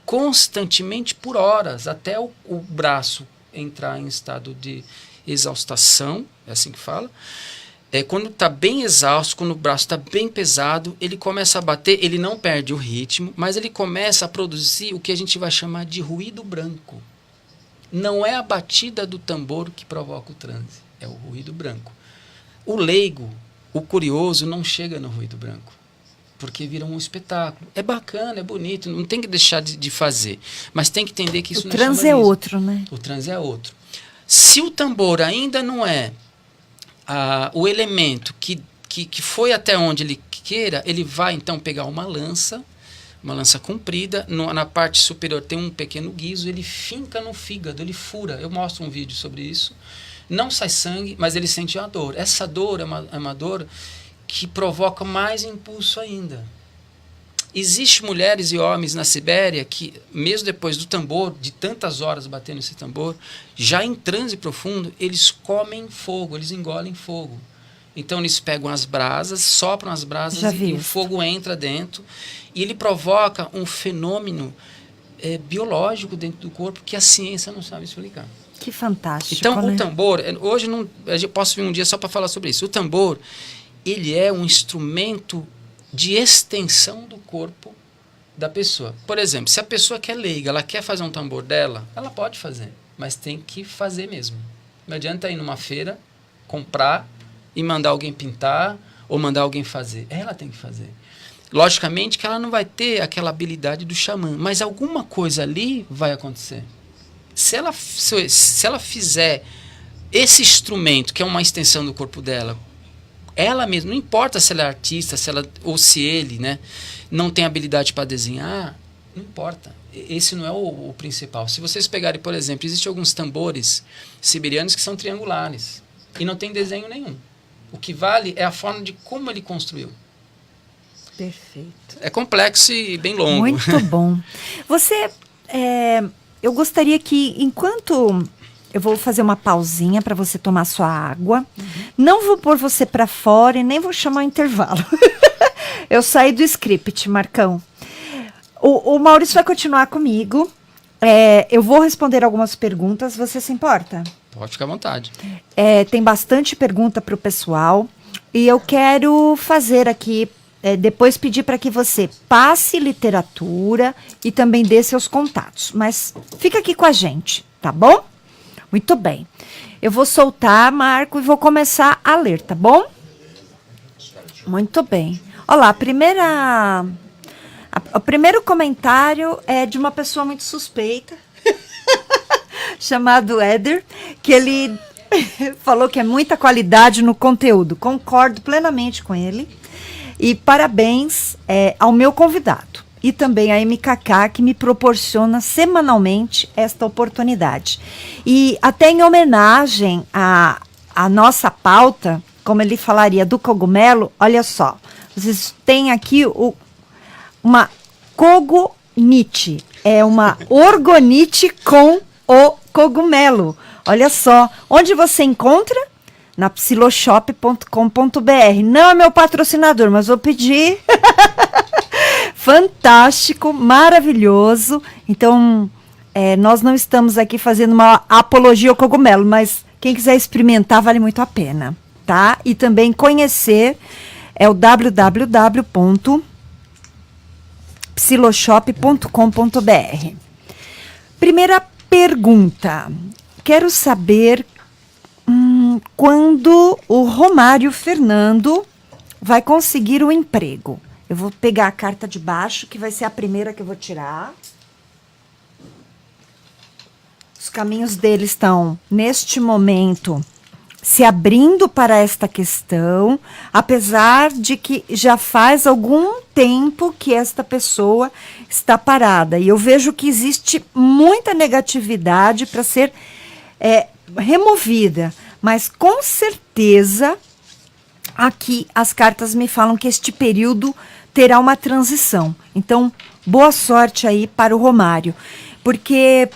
F: constantemente por horas, até o braço entrar em estado de exaustação, é assim que fala. Quando está bem exausto, quando o braço está bem pesado, ele começa a bater, ele não perde o ritmo, mas ele começa a produzir o que a gente vai chamar de ruído branco. Não é a batida do tambor que provoca o transe, é o ruído branco. O leigo, o curioso, não chega no ruído branco, porque vira um espetáculo. É bacana, é bonito, não tem que deixar de fazer, mas tem que entender que isso não é xamanismo. O transe é outro, né? O transe é outro. Se o tambor ainda não é o elemento que foi até onde ele queira, ele vai então pegar uma lança comprida, na parte superior tem um pequeno guizo, ele finca no fígado, ele fura. Eu mostro um vídeo sobre isso. Não sai sangue, mas ele sente a dor. Essa dor é uma dor que provoca mais impulso ainda. Existem mulheres e homens na Sibéria que, mesmo depois do tambor, de tantas horas batendo esse tambor, já em transe profundo, eles comem fogo, eles engolem fogo. Então eles pegam as brasas, sopram as brasas e o fogo entra dentro. E ele provoca um fenômeno biológico dentro do corpo que a ciência não sabe explicar.
E: Que fantástico,
F: então,
E: né?
F: O tambor, hoje eu posso vir um dia só para falar sobre isso. O tambor, ele é um instrumento de extensão do corpo da pessoa. Por exemplo, se a pessoa que é leiga, ela quer fazer um tambor dela, ela pode fazer, mas tem que fazer mesmo. Não adianta ir numa feira, comprar e mandar alguém pintar ou mandar alguém fazer. Ela tem que fazer. Logicamente que ela não vai ter aquela habilidade do xamã, mas alguma coisa ali vai acontecer. Se ela fizer esse instrumento, que é uma extensão do corpo dela, ela mesma, não importa se ela é artista, ou se ele, né, não tem habilidade para desenhar, não importa. Esse não é o principal. Se vocês pegarem, por exemplo, existem alguns tambores siberianos que são triangulares e não tem desenho nenhum. O que vale é a forma de como ele construiu.
E: Perfeito.
F: É complexo e bem longo.
E: Muito bom. Eu gostaria que, enquanto eu vou fazer uma pausinha para você tomar sua água, não vou pôr você para fora e nem vou chamar o intervalo. Eu saí do script, Marcão. O Maurício vai continuar comigo. Eu vou responder algumas perguntas. Você se importa?
F: Pode ficar à vontade.
E: Tem bastante pergunta para o pessoal. E eu quero fazer aqui, depois pedir para que você passe literatura e também dê seus contatos. Mas fica aqui com a gente, tá bom? Muito bem. Eu vou soltar, Marco, e vou começar a ler, tá bom? Muito bem. Olha lá, o primeiro comentário é de uma pessoa muito suspeita, chamado Éder, que ele falou que é muita qualidade no conteúdo. Concordo plenamente com ele. E parabéns ao meu convidado. E também a MKK, que me proporciona semanalmente esta oportunidade. E até em homenagem à nossa pauta, como ele falaria do cogumelo, olha só, vocês têm aqui uma cogonite, é uma orgonite com o cogumelo. Olha só, onde você encontra? Na psiloshop.com.br. Não é meu patrocinador, mas vou pedir. Fantástico, maravilhoso. Então, nós não estamos aqui fazendo uma apologia ao cogumelo, mas quem quiser experimentar vale muito a pena, tá? E também conhecer o www.psiloshop.com.br. Primeira pergunta. Quero saber quando o Romário Fernando vai conseguir o emprego. Eu vou pegar a carta de baixo, que vai ser a primeira que eu vou tirar. Os caminhos dele estão, neste momento, se abrindo para esta questão, apesar de que já faz algum tempo que esta pessoa está parada. E eu vejo que existe muita negatividade para ser removida. Mas com certeza aqui as cartas me falam que este período terá uma transição. Então, boa sorte aí para o Romário. Porque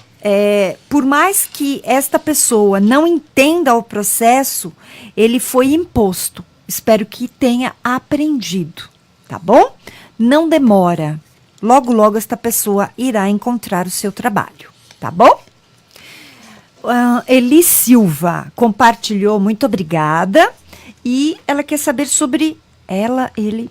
E: por mais que esta pessoa não entenda o processo, ele foi imposto. Espero que tenha aprendido, tá bom? Não demora. Logo, logo esta pessoa irá encontrar o seu trabalho, tá bom? Eli Silva compartilhou, muito obrigada. E ela quer saber sobre ele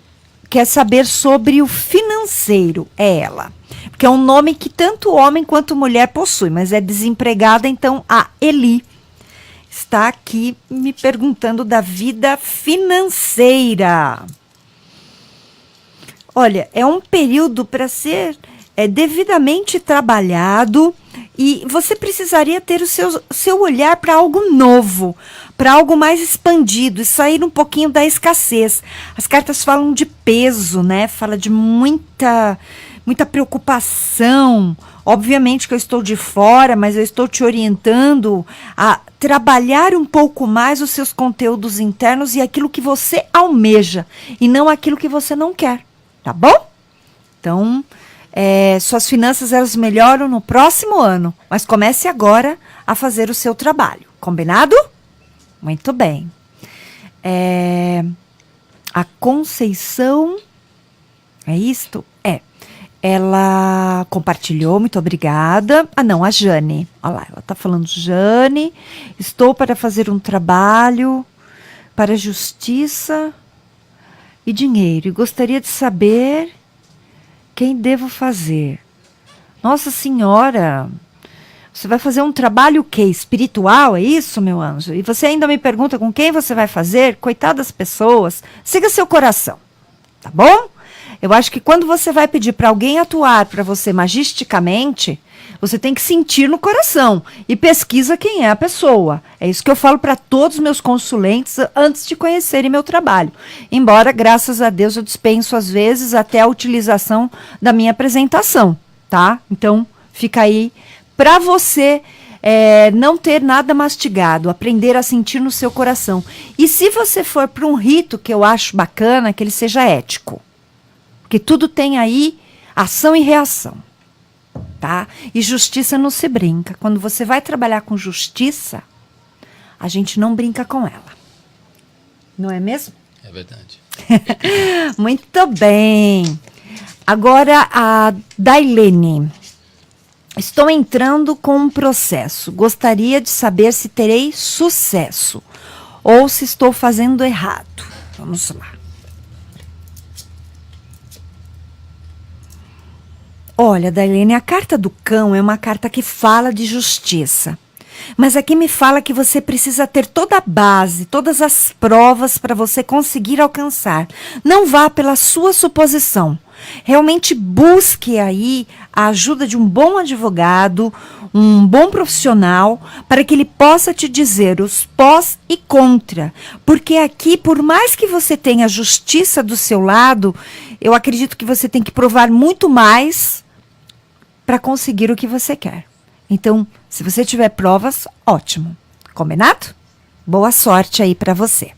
E: quer saber sobre o financeiro, ela. Porque é um nome que tanto homem quanto mulher possui, mas é desempregada, então a Eli está aqui me perguntando da vida financeira. Olha, é um período para ser devidamente trabalhado e você precisaria ter o seu olhar para algo novo, para algo mais expandido e sair um pouquinho da escassez. As cartas falam de peso, né? Fala de muita preocupação. Obviamente que eu estou de fora, mas eu estou te orientando a trabalhar um pouco mais os seus conteúdos internos e aquilo que você almeja e não aquilo que você não quer, tá bom? Então, suas finanças elas melhoram no próximo ano, mas comece agora a fazer o seu trabalho, combinado? Muito bem. A Conceição, é isto? Ela compartilhou, muito obrigada. A Jane. Olha lá, ela está falando, Jane, estou para fazer um trabalho para justiça e dinheiro. E gostaria de saber quem devo fazer. Nossa Senhora, você vai fazer um trabalho o quê? Espiritual, é isso, meu anjo? E você ainda me pergunta com quem você vai fazer? Coitadas pessoas. Siga seu coração, tá bom? Eu acho que quando você vai pedir para alguém atuar para você magisticamente, você tem que sentir no coração e pesquisa quem é a pessoa. É isso que eu falo para todos os meus consulentes antes de conhecerem meu trabalho. Embora, graças a Deus, eu dispenso às vezes até a utilização da minha apresentação, tá? Então, fica aí para você não ter nada mastigado, aprender a sentir no seu coração. E se você for para um rito que eu acho bacana, que ele seja ético. Porque tudo tem aí ação e reação, tá? E justiça não se brinca. Quando você vai trabalhar com justiça, a gente não brinca com ela. Não é mesmo?
F: É verdade.
E: Muito bem. Agora a Dailene. Estou entrando com um processo. Gostaria de saber se terei sucesso ou se estou fazendo errado. Vamos lá. Olha, Dailene, a carta do cão é uma carta que fala de justiça. Mas aqui me fala que você precisa ter toda a base, todas as provas para você conseguir alcançar. Não vá pela sua suposição. Realmente busque aí a ajuda de um bom advogado, um bom profissional, para que ele possa te dizer os pós e contra. Porque aqui, por mais que você tenha a justiça do seu lado, eu acredito que você tem que provar muito mais para conseguir o que você quer. Então, se você tiver provas, ótimo. Combinado? Boa sorte aí para você.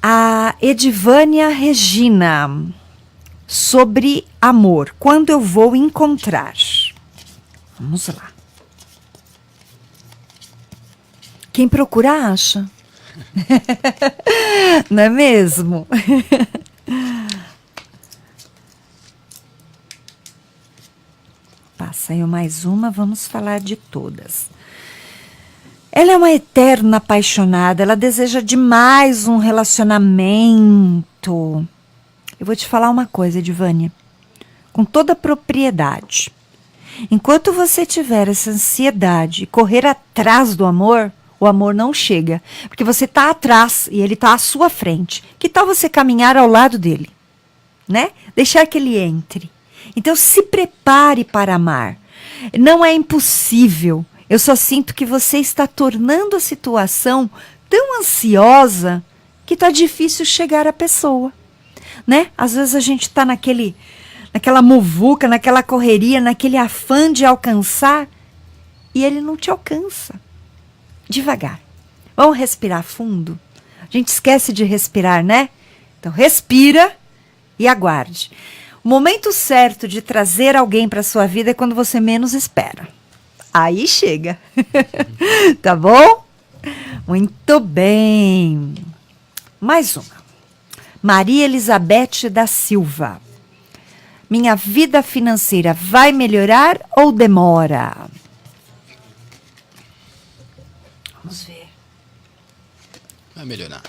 E: A Edivânia Regina, sobre amor. Quando eu vou encontrar? Vamos lá. Quem procura, acha. Não é mesmo? Saiu mais uma, vamos falar de todas. Ela é uma eterna apaixonada, ela deseja demais um relacionamento. Eu vou te falar uma coisa, Edivânia, com toda a propriedade. Enquanto você tiver essa ansiedade e correr atrás do amor, o amor não chega, porque você está atrás e ele está à sua frente. Que tal você caminhar ao lado dele, né? Deixar que ele entre. Então, se prepare para amar. Não é impossível. Eu só sinto que você está tornando a situação tão ansiosa que está difícil chegar à pessoa, né? Às vezes a gente está naquela muvuca, naquela correria, naquele afã de alcançar e ele não te alcança. devagar. Vamos respirar fundo? A gente esquece de respirar, né? Então, respira e aguarde. O momento certo de trazer alguém para sua vida é quando você menos espera. Aí chega. Tá bom? Muito bem. Mais uma. Maria Elizabeth da Silva. Minha vida financeira vai melhorar ou demora? Vamos ver.
F: Vai melhorar.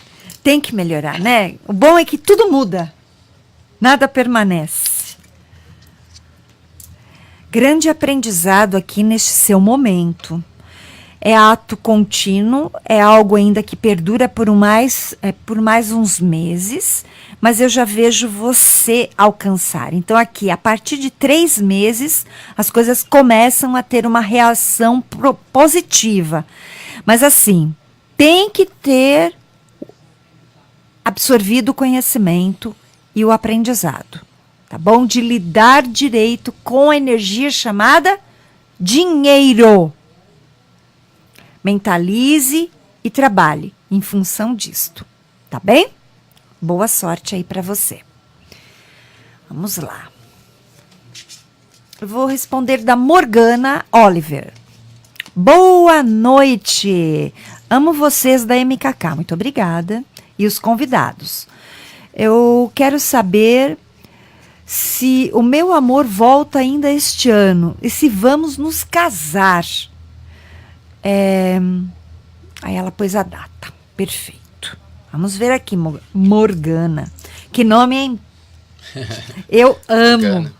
E: Tem que melhorar, né? O bom é que tudo muda. Nada permanece. Grande aprendizado aqui neste seu momento. É ato contínuo, é algo ainda que perdura por mais uns meses, mas eu já vejo você alcançar. Então aqui, a partir de 3 meses, as coisas começam a ter uma reação positiva. Mas assim, tem que ter absorvido o conhecimento e o aprendizado, tá bom? De lidar direito com a energia chamada dinheiro. Mentalize e trabalhe em função disto, tá bem? Boa sorte aí para você. Vamos lá. Eu vou responder da Morgana Oliver. Boa noite. Amo vocês da MKK. Muito obrigada. E os convidados. Eu quero saber se o meu amor volta ainda este ano e se vamos nos casar. Aí ela pôs a data. Perfeito. Vamos ver aqui, Morgana. Que nome, hein? Eu amo. Morgana.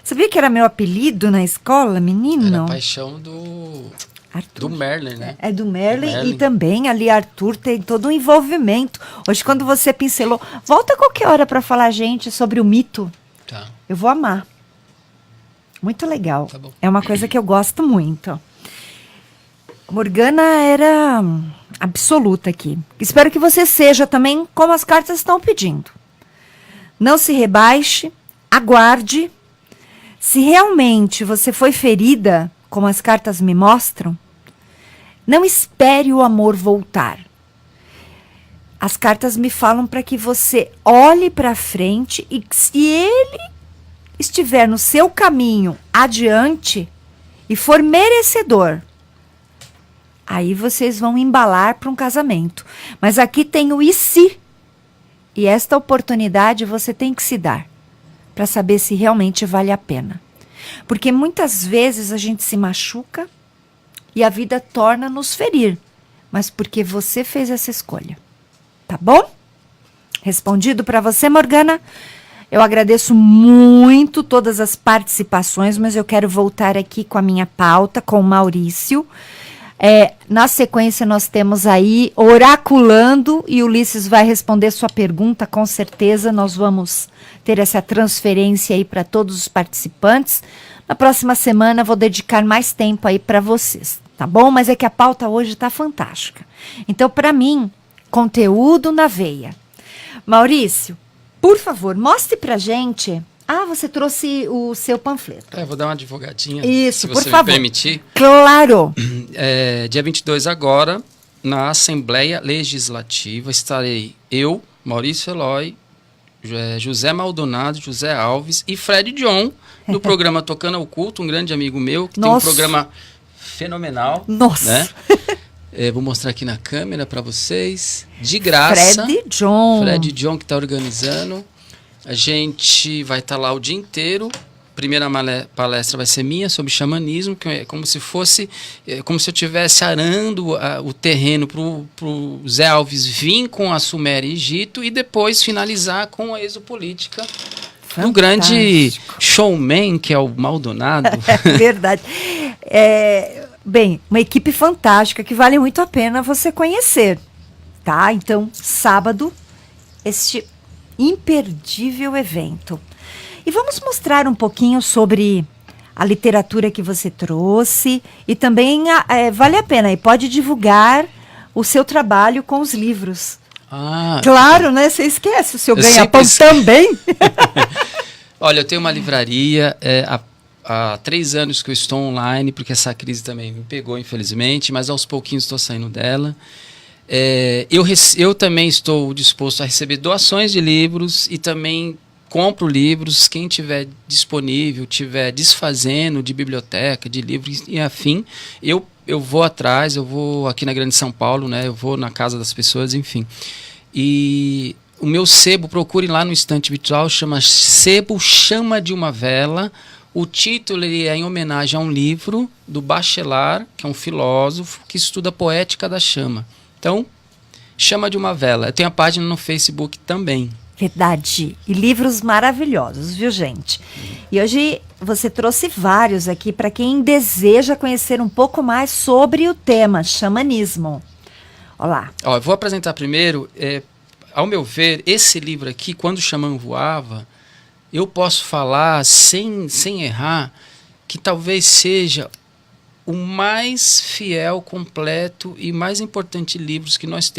E: Sabia que era meu apelido na escola, menino?
F: Era a paixão do Merlin, né?
E: É do Merlin. E também ali Arthur tem todo um envolvimento. Hoje, quando você pincelou, volta qualquer hora para falar, gente, sobre o mito.
F: Tá.
E: Eu vou amar. Muito legal.
F: Tá bom.
E: É uma coisa que eu gosto muito. Morgana era absoluta aqui. Espero que você seja também como as cartas estão pedindo. Não se rebaixe, aguarde. Se realmente você foi ferida, como as cartas me mostram, não espere o amor voltar. As cartas me falam para que você olhe para frente e se ele estiver no seu caminho adiante e for merecedor, aí vocês vão embalar para um casamento. Mas aqui tem o e se. E esta oportunidade você tem que se dar para saber se realmente vale a pena. Porque muitas vezes a gente se machuca e a vida torna nos ferir. Mas porque você fez essa escolha. Tá bom? Respondido para você, Morgana. Eu agradeço muito todas as participações, mas eu quero voltar aqui com a minha pauta, com o Maurício. Na sequência, nós temos aí Oraculando e Ulisses vai responder sua pergunta, com certeza. Nós vamos ter essa transferência aí para todos os participantes. Na próxima semana, vou dedicar mais tempo aí para vocês, tá bom? Mas é que a pauta hoje está fantástica. Então, para mim, conteúdo na veia. Maurício, por favor, mostre pra gente. Ah, você trouxe o seu panfleto.
F: Vou dar uma divulgadinha.
E: Isso,
F: se
E: por
F: você
E: favor.
F: me permitir.
E: Claro.
F: Dia 22 agora, na Assembleia Legislativa, estarei eu, Maurício Eloy, José Maldonado, José Alves e Fred John, do programa Tocando ao Culto, um grande amigo meu, que tem um programa fenomenal.
E: Nossa.
F: Né? Vou mostrar aqui na câmera para vocês. De graça.
E: Fred John.
F: Fred John que está organizando. A gente vai estar lá o dia inteiro. Primeira palestra vai ser minha sobre xamanismo, que é como se fosse, como se eu estivesse arando o terreno para o Zé Alves vir com a Suméria e Egito e depois finalizar com a exopolítica do grande showman que é o Maldonado.
E: Verdade. Bem, uma equipe fantástica que vale muito a pena você conhecer, tá? Então, sábado, este imperdível evento. E vamos mostrar um pouquinho sobre a literatura que você trouxe e também vale a pena, e pode divulgar o seu trabalho com os livros. Claro, né? Você esquece o seu ganha-pão também.
F: Olha, eu tenho uma livraria, há 3 anos que eu estou online, porque essa crise também me pegou, infelizmente, mas aos pouquinhos estou saindo dela. Eu também estou disposto a receber doações de livros e também compro livros. Quem tiver disponível, tiver desfazendo de biblioteca, de livros e afim, eu vou atrás, eu vou aqui na Grande São Paulo, né? Eu vou na casa das pessoas, enfim. E o meu sebo, procure lá no Estante Virtual, chama Sebo Chama de uma Vela. O título ele é em homenagem a um livro do Bachelard, que é um filósofo que estuda a poética da chama. Então, Chama de uma Vela. Eu tenho a página no Facebook também.
E: Verdade. E livros maravilhosos, viu, gente? E hoje você trouxe vários aqui para quem deseja conhecer um pouco mais sobre o tema xamanismo. Olá.
F: Eu vou apresentar primeiro. Ao meu ver, esse livro aqui, Quando o Xamã Voava, eu posso falar sem errar que talvez seja o mais fiel, completo e mais importante livro que nós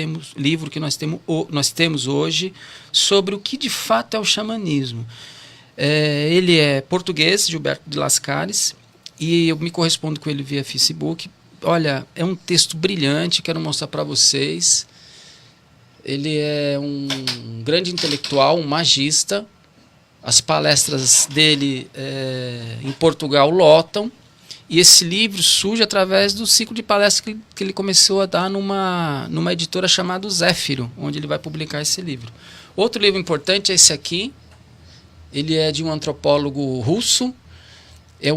F: temos hoje sobre o que de fato é o xamanismo. Ele é português, Gilberto de Lascaris, e eu me correspondo com ele via Facebook. Olha, é um texto brilhante, quero mostrar para vocês. Ele é um grande intelectual, um magista. As palestras dele em Portugal lotam. E esse livro surge através do ciclo de palestras que ele começou a dar numa editora chamada Zéfiro, onde ele vai publicar esse livro. Outro livro importante é esse aqui. Ele é de um antropólogo russo. É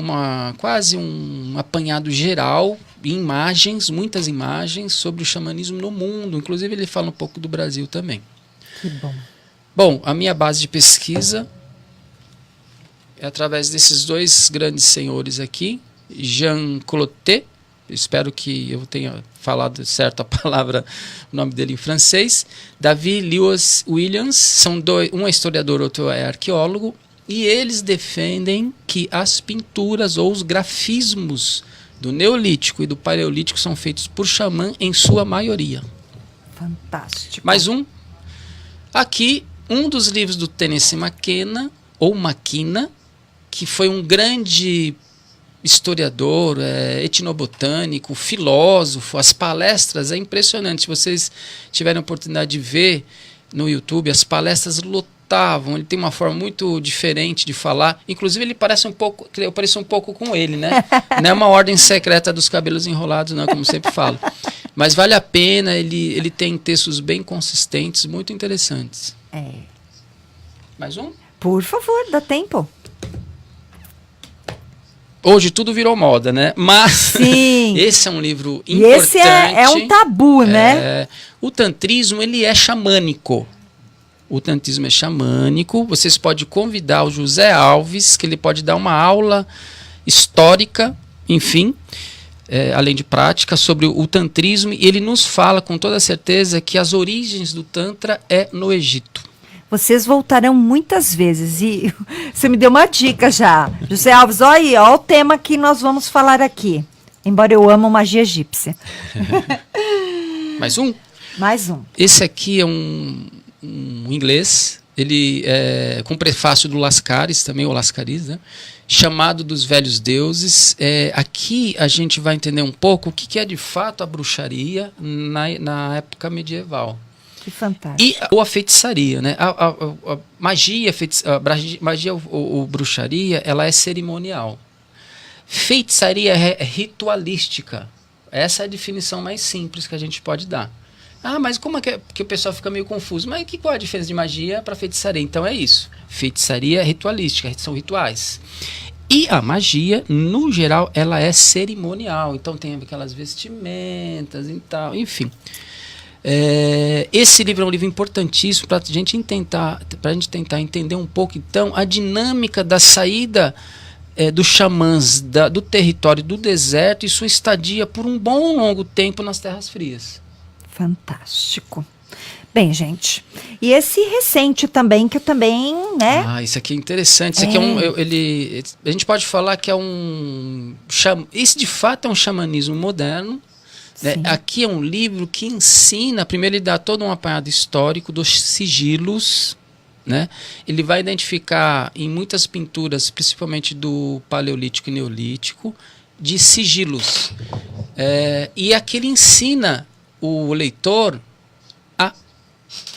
F: quase um apanhado geral, imagens, muitas imagens sobre o xamanismo no mundo. Inclusive ele fala um pouco do Brasil também.
E: Que bom.
F: Bom, a minha base de pesquisa é através desses 2 grandes senhores aqui. Jean Clotet, espero que eu tenha falado certo a palavra, o nome dele em francês. David Lewis Williams, são um é historiador, outro é arqueólogo, e eles defendem que as pinturas ou os grafismos do Neolítico e do Paleolítico são feitos por xamã em sua maioria.
E: Fantástico.
F: Mais um. Aqui, um dos livros do Tennessee McKenna, ou Maquina, que foi um grande historiador, etnobotânico, filósofo. As palestras é impressionante. Se vocês tiverem a oportunidade de ver no YouTube, as palestras lotavam. Ele tem uma forma muito diferente de falar. Inclusive, eu pareço um pouco com ele, né? Não é uma ordem secreta dos cabelos enrolados, não, como sempre falo. Mas vale a pena, ele tem textos bem consistentes, muito interessantes. Mais um?
E: Por favor, dá tempo.
F: Hoje tudo virou moda, né? Mas
E: sim.
F: Esse é um livro importante.
E: E esse é um tabu, né?
F: O tantrismo, ele é xamânico. O tantrismo é xamânico. Vocês podem convidar o José Alves, que ele pode dar uma aula histórica, enfim, além de prática, sobre o tantrismo. E ele nos fala com toda certeza que as origens do Tantra é no Egito.
E: Vocês voltarão muitas vezes e você me deu uma dica já. José Alves, olha aí, ó o tema que nós vamos falar aqui. Embora eu amo magia egípcia.
F: Mais um?
E: Mais um.
F: Esse aqui é um inglês, ele é com prefácio do Lascaris, também o Lascaris, né? Chamado dos Velhos Deuses. Aqui a gente vai entender um pouco o que é de fato a bruxaria na época medieval.
E: Que fantástico.
F: Ou a feitiçaria, né? A magia, ou bruxaria, ela é cerimonial. Feitiçaria é ritualística. Essa é a definição mais simples que a gente pode dar. Mas como é que o pessoal fica meio confuso? Mas qual é a diferença de magia para feitiçaria? Então é isso. Feitiçaria é ritualística, são rituais. E a magia, no geral, ela é cerimonial. Então tem aquelas vestimentas e tal, enfim. Esse livro é um livro importantíssimo para a gente tentar entender um pouco, então, a dinâmica da saída dos xamãs do território do deserto e sua estadia por um bom longo tempo nas terras frias.
E: Fantástico. Bem, gente, e esse recente também, que eu também, né?
F: Isso aqui é interessante. Isso aqui a gente pode falar que é esse de fato é um xamanismo moderno. Aqui é um livro que ensina, primeiro ele dá todo um apanhado histórico dos sigilos, né? Ele vai identificar em muitas pinturas, principalmente do Paleolítico e Neolítico, de sigilos. E aqui ele ensina o leitor a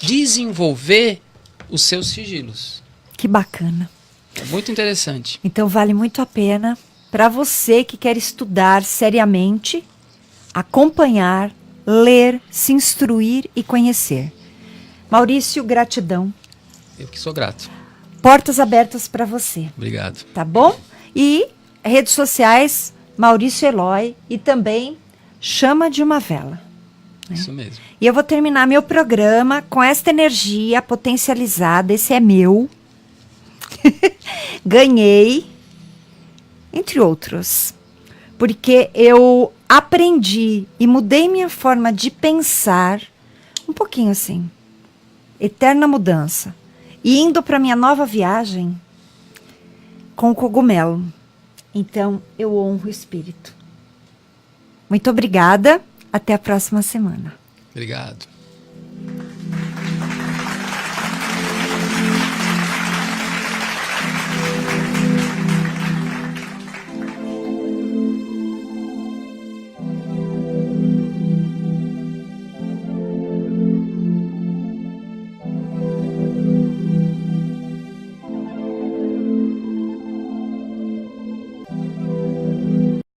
F: desenvolver os seus sigilos.
E: Que bacana.
F: É muito interessante.
E: Então vale muito a pena para você que quer estudar seriamente, acompanhar, ler, se instruir e conhecer. Maurício, gratidão.
F: Eu que sou grato.
E: Portas abertas para você.
F: Obrigado.
E: Tá bom? E redes sociais, Maurício Eloy, e também Chama de uma Vela.
F: Isso mesmo.
E: E eu vou terminar meu programa com esta energia potencializada. Esse é meu. Ganhei, entre outros, porque eu aprendi e mudei minha forma de pensar um pouquinho assim, eterna mudança, e indo para minha nova viagem com o cogumelo. Então eu honro o espírito. Muito obrigada, até a próxima semana.
F: Obrigado.